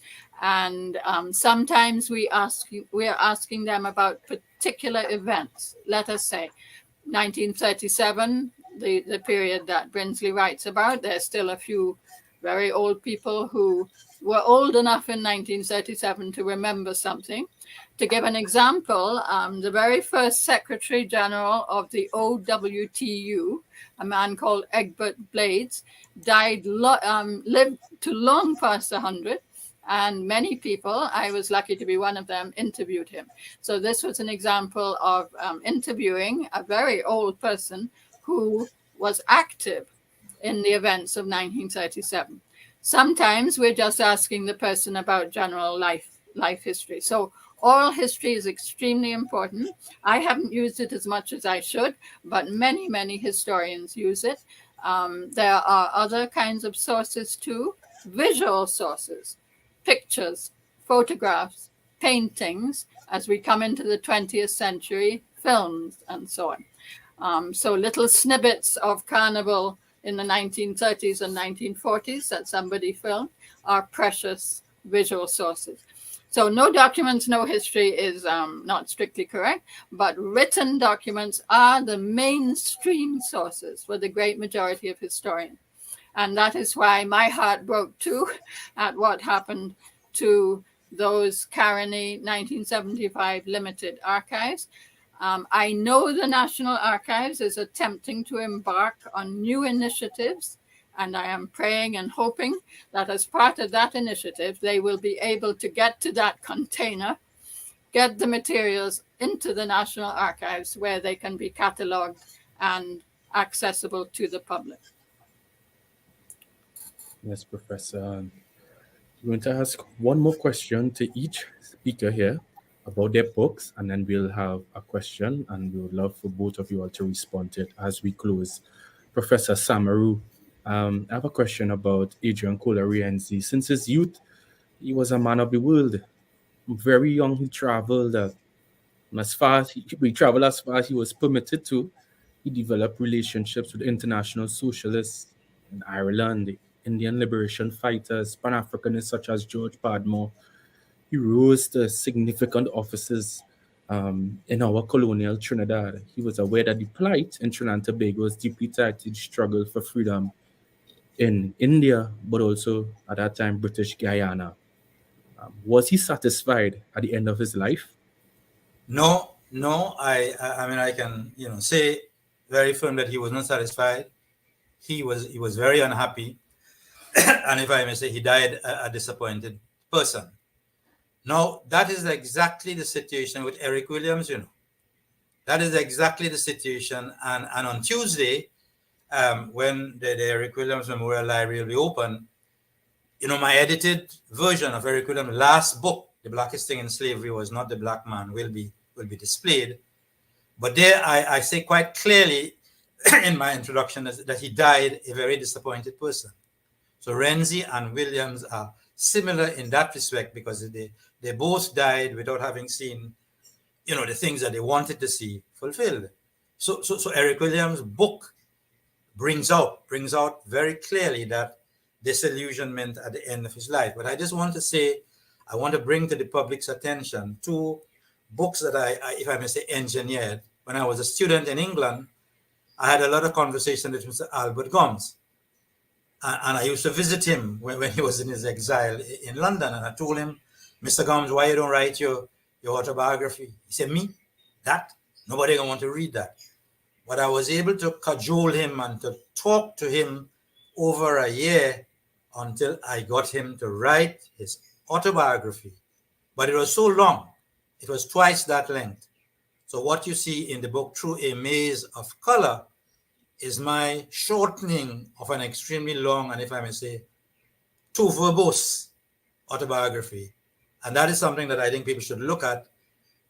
And sometimes we are asking them about particular events. Let us say 1937, the period that Brinsley writes about. There's still a few very old people who were old enough in 1937 to remember something. To give an example, the very first Secretary General of the OWTU, a man called Egbert Blades, lived to long past 100, and many people, I was lucky to be one of them, interviewed him. So this was an example of interviewing a very old person who was active in the events of 1937. Sometimes we're just asking the person about general life history. So oral history is extremely important. I haven't used it as much as I should, but many, many historians use it. There are other kinds of sources too, visual sources, pictures, photographs, paintings, as we come into the 20th century, films, and so on. So little snippets of Carnival in the 1930s and 1940s that somebody filmed are precious visual sources. So no documents, no history is not strictly correct, but written documents are the mainstream sources for the great majority of historians. And that is why my heart broke too at what happened to those Caroni 1975 limited archives. I know the National Archives is attempting to embark on new initiatives, and I am praying and hoping that as part of that initiative, they will be able to get to that container, get the materials into the National Archives where they can be catalogued and accessible to the public. Yes, Professor. I'm going to ask one more question to each speaker here about their books, and then we'll have a question, and we would love for both of you all to respond to it as we close. Professor Samaroo, I have a question about Adrian Colarienzi. Since his youth, he was a man of the world. Very young, he traveled As far as he traveled as far as he was permitted to, he developed relationships with international socialists in Ireland, the Indian liberation fighters, Pan Africanists such as George Padmore. He rose to significant offices in our colonial Trinidad. He was aware that the plight in Trinidad and Tobago was deeply tied to the struggle for freedom in India, but also at that time British Guyana. Was he satisfied at the end of his life? No, no. I mean, I can say very firm that he was not satisfied. He was very unhappy, and if I may say, he died a disappointed person. Now, that is exactly the situation with Eric Williams. That is exactly the situation. And on Tuesday, when the Eric Williams Memorial Library will be open, my edited version of Eric Williams' last book, The Blackest Thing in Slavery Was Not the Black Man, will be displayed. But there I say quite clearly in my introduction that he died a very disappointed person. So Renzi and Williams are similar in that respect, because they both died without having seen, the things that they wanted to see fulfilled. So Eric Williams' book brings out very clearly that disillusionment at the end of his life. But I just want to say, I want to bring to the public's attention two books that I, if I may say, engineered. When I was a student in England, I had a lot of conversation with Mr. Albert Gomes. And I used to visit him when he was in his exile in London. And I told him, Mr. Gomes, why you don't write your autobiography? He said, me? That? Nobody gonna want to read that. But I was able to cajole him and to talk to him over a year until I got him to write his autobiography. But it was so long. It was twice that length. So what you see in the book, Through a Maze of Color, is my shortening of an extremely long, and if I may say, too verbose autobiography. And that is something that I think people should look at.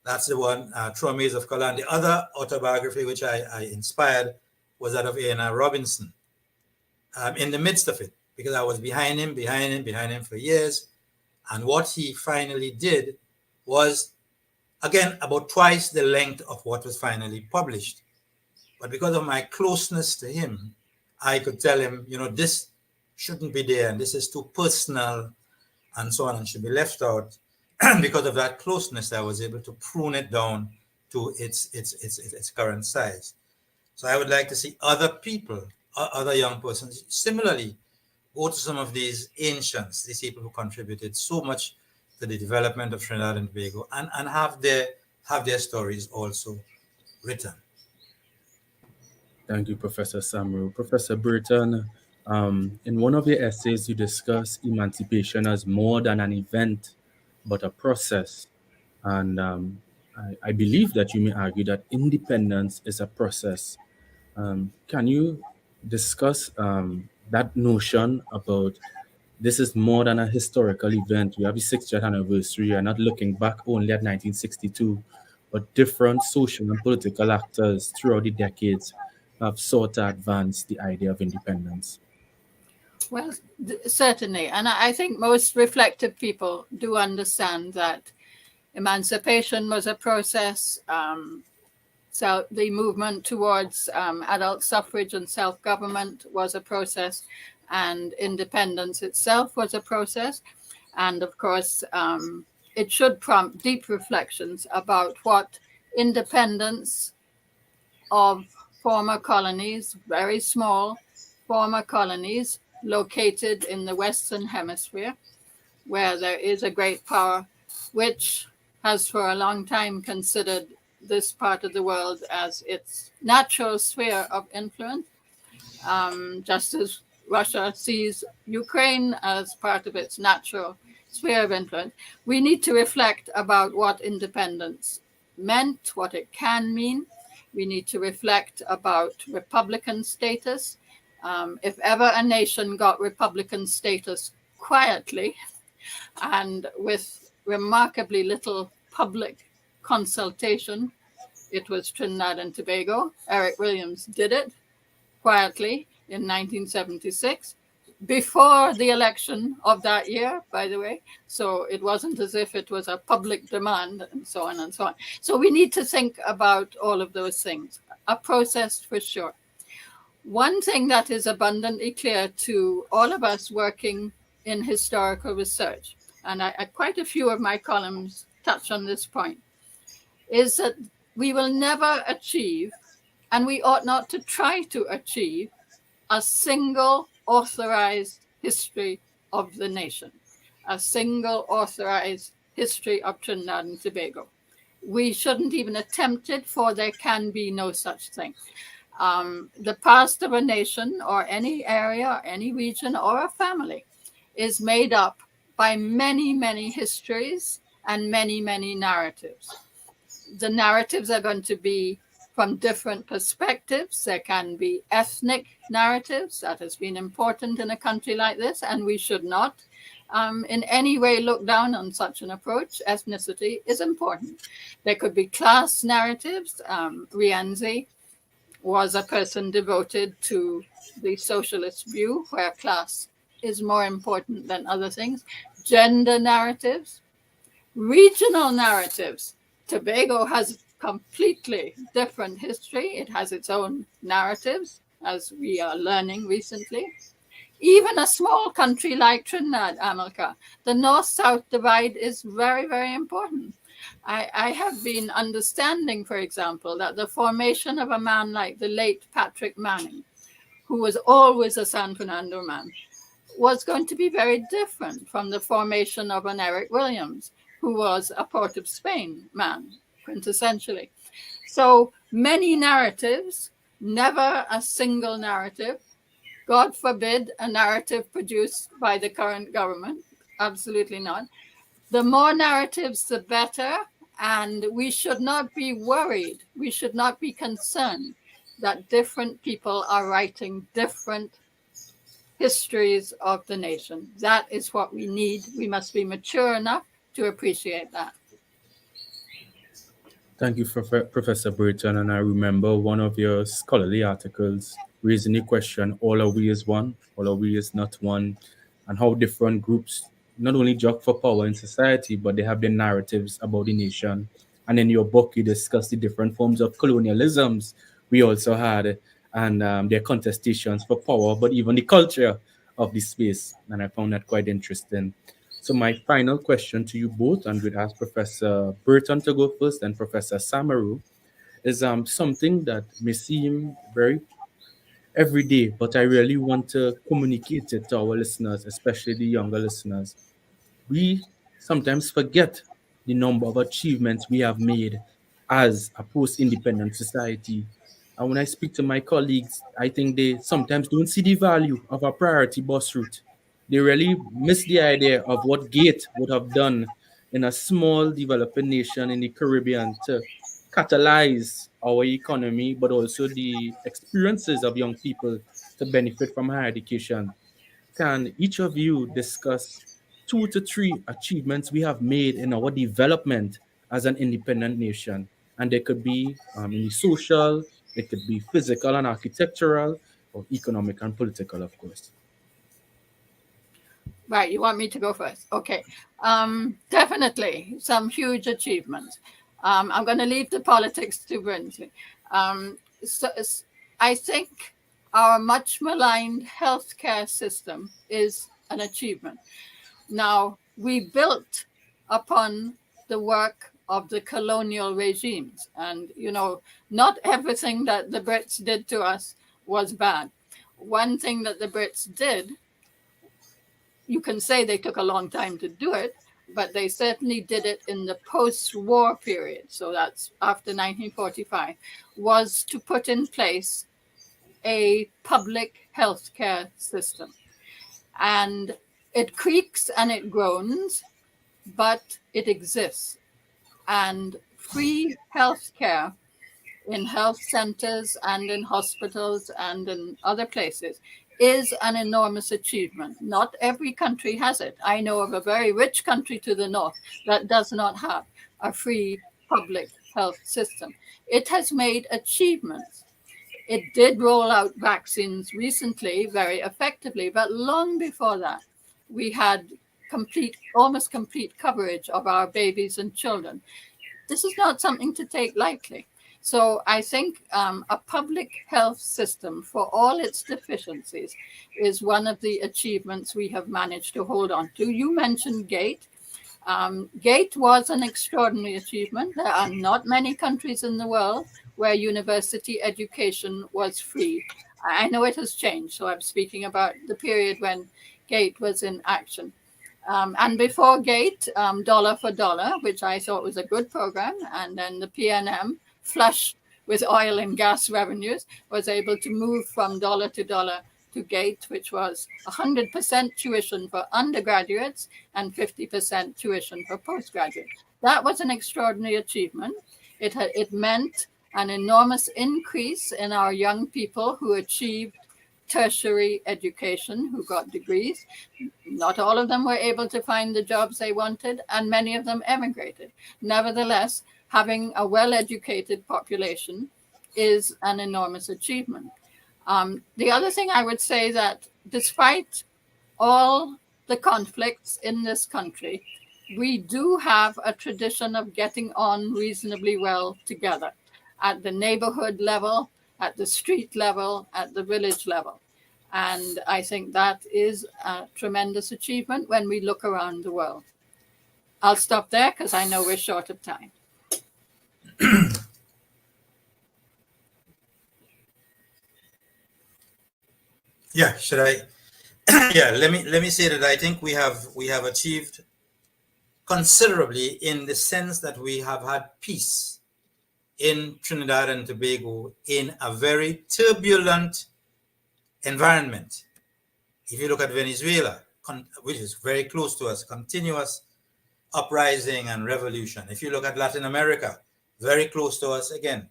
That's the one, Through a Maze of Color. And the other autobiography which I inspired was that of A.N.R. Robinson. In the midst of it, because I was behind him for years. And what he finally did was, again, about twice the length of what was finally published. But because of my closeness to him, I could tell him, this shouldn't be there, and this is too personal, and so on, and should be left out. And because of that closeness, I was able to prune it down to its current size. So I would like to see other people, other young persons, similarly, go to some of these ancients, these people who contributed so much to the development of Trinidad and Tobago, and have their stories also written. Thank you, Professor Samaroo. Professor Brereton, in one of your essays, you discuss emancipation as more than an event, but a process. And I believe that you may argue that independence is a process. Can you discuss that notion about this is more than a historical event? We have the 60th anniversary. You're not looking back only at 1962, but different social and political actors throughout the decades have sought to advance the idea of independence. Well, certainly. And I think most reflective people do understand that emancipation was a process. So the movement towards adult suffrage and self-government was a process, and independence itself was a process. And of course, it should prompt deep reflections about what independence of former colonies, very small former colonies located in the Western Hemisphere, where there is a great power, which has for a long time considered this part of the world as its natural sphere of influence, just as Russia sees Ukraine as part of its natural sphere of influence. We need to reflect about what independence meant, what it can mean. We need to reflect about Republican status. If ever a nation got Republican status quietly and with remarkably little public consultation, it was Trinidad and Tobago. Eric Williams did it quietly in 1976. before the election of that year, by the way. So it wasn't as if it was a public demand and so on and so on. So we need to think about all of those things. A process for sure. One thing that is abundantly clear to all of us working in historical research, and quite a few of my columns touch on this point, is that we will never achieve, and we ought not to try to achieve, a single authorized history of the nation, a single authorized history of Trinidad and Tobago. We shouldn't even attempt it, for there can be no such thing. The past of a nation or any area or any region or a family is made up by many, many histories and many, many narratives. The narratives are going to be from different perspectives. There can be ethnic narratives. That has been important in a country like this, and we should not in any way look down on such an approach. Ethnicity is important. There could be class narratives. Rienzi was a person devoted to the socialist view, where class is more important than other things. Gender narratives, regional narratives. Tobago has completely different history. It has its own narratives, as we are learning recently. Even a small country like Trinidad, Amilcar, the north-south divide is very, very important. I have been understanding, for example, that the formation of a man like the late Patrick Manning, who was always a San Fernando man, was going to be very different from the formation of an Eric Williams, who was a Port of Spain man, quintessentially. So many narratives, never a single narrative. God forbid a narrative produced by the current government. Absolutely not. The more narratives, the better. And we should not be worried. We should not be concerned that different people are writing different histories of the nation. That is what we need. We must be mature enough to appreciate that. Thank you, Professor Brereton. And I remember one of your scholarly articles raising the question, all are we as one, all are we as not one, and how different groups not only jock for power in society, but they have their narratives about the nation. And in your book, you discuss the different forms of colonialisms we also had, and their contestations for power, but even the culture of the space. And I found that quite interesting. So my final question to you both, and we'd ask Professor Brereton to go first and Professor Samaroo, is something that may seem very everyday, but I really want to communicate it to our listeners, especially the younger listeners. We sometimes forget the number of achievements we have made as a post-independent society. And when I speak to my colleagues, I think they sometimes don't see the value of a priority bus route. They really miss the idea of what Gate would have done in a small developing nation in the Caribbean to catalyze our economy, but also the experiences of young people to benefit from higher education. Can each of you discuss 2 to 3 achievements we have made in our development as an independent nation? And they could be in the social, they could be physical and architectural, or economic and political, of course. Right, you want me to go first? Okay. Definitely some huge achievements. I'm going to leave the politics to Brinsley. I think our much maligned healthcare system is an achievement. Now, we built upon the work of the colonial regimes. And, not everything that the Brits did to us was bad. One thing that the Brits did, you can say they took a long time to do it, but they certainly did it in the post-war period. So that's after 1945, was to put in place a public healthcare system. And it creaks and it groans, but it exists. And free healthcare in health centers and in hospitals and in other places is an enormous achievement. Not every country has it. I know of a very rich country to the north that does not have a free public health system. It has made achievements It did roll out vaccines recently very effectively, but long before that, we had almost complete coverage of our babies and children. This is not something to take lightly. So I think a public health system, for all its deficiencies, is one of the achievements we have managed to hold on to. You mentioned GATE. GATE was an extraordinary achievement. There are not many countries in the world where university education was free. I know it has changed, so I'm speaking about the period when GATE was in action. And before GATE, Dollar for Dollar, which I thought was a good program, and then the PNM, flush with oil and gas revenues, was able to move from dollar to dollar to GATE, which was 100% tuition for undergraduates and 50% tuition for postgraduates. That was an extraordinary achievement. It meant an enormous increase in our young people who achieved tertiary education, who got degrees. Not all of them were able to find the jobs they wanted, and many of them emigrated. Nevertheless, having a well-educated population is an enormous achievement. The other thing I would say that despite all the conflicts in this country, we do have a tradition of getting on reasonably well together at the neighborhood level, at the street level, at the village level. And I think that is a tremendous achievement when we look around the world. I'll stop there because I know we're short of time. Yeah, should I? Yeah, let me say that I think we have achieved considerably in the sense that we have had peace in Trinidad and Tobago in a very turbulent environment. If you look at Venezuela, which is very close to us, continuous uprising and revolution. If you look at Latin America, very close to us again.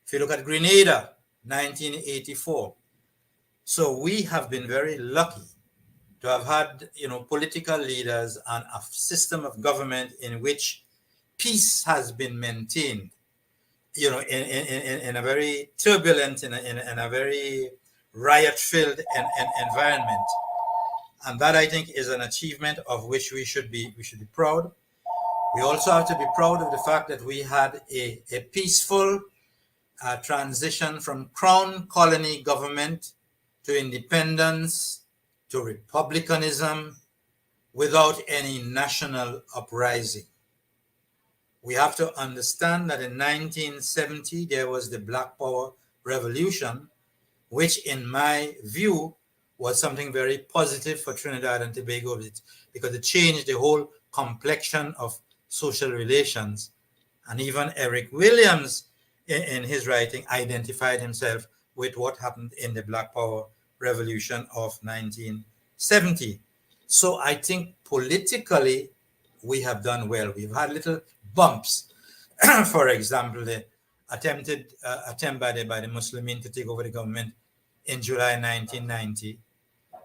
If you look at Grenada, 1984. So we have been very lucky to have had, political leaders and a system of government in which peace has been maintained, in a very turbulent, in a very riot-filled environment. And that, I think, is an achievement of which we should be proud. We also have to be proud of the fact that we had a peaceful transition from crown colony government to independence to republicanism without any national uprising. We have to understand that in 1970 there was the Black Power Revolution, which in my view was something very positive for Trinidad and Tobago because it changed the whole complexion of social relations. And even Eric Williams, in his writing, identified himself with what happened in the Black Power Revolution of 1970. So I think politically we have done well. We've had little bumps. For example, the attempt by the Muslimin to take over the government in July 1990.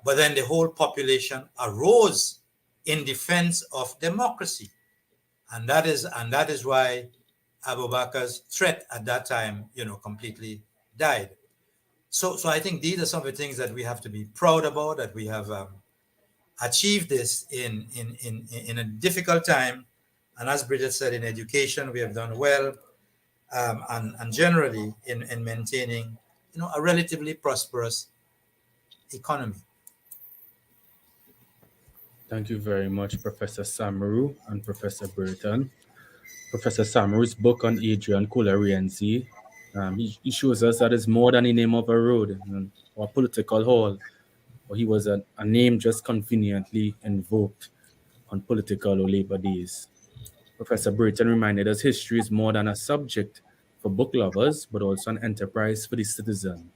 But then the whole population arose in defense of democracy. And that is why Abu Bakar's threat at that time, completely died. So I think these are some of the things that we have to be proud about, that we have achieved this in a difficult time. And as Bridget said, in education, we have done well, and generally in maintaining, a relatively prosperous economy. Thank you very much, Professor Samaroo and Professor Brereton. Professor Samaroo's book on Adrian Colarienzi, he shows us that it's more than a name of a road or a political hall, or he was a name just conveniently invoked on political or labor days. Professor Brereton reminded us history is more than a subject for book lovers, but also an enterprise for the citizen,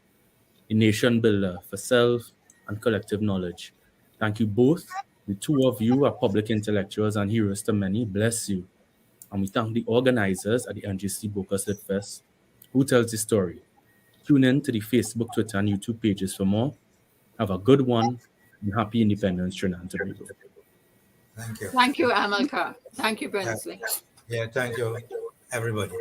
a nation builder for self and collective knowledge. Thank you both. The two of you are public intellectuals and heroes to many. Bless you. And we thank the organizers at the NGC Bocas Lit Fest, Who Tells the Story. Tune in to the Facebook, Twitter, and YouTube pages for more. Have a good one, and happy Independence, Trinidad and Tobago. Thank you. Thank you, Amilcar. Thank you, Brinsley. Yeah, thank you, everybody.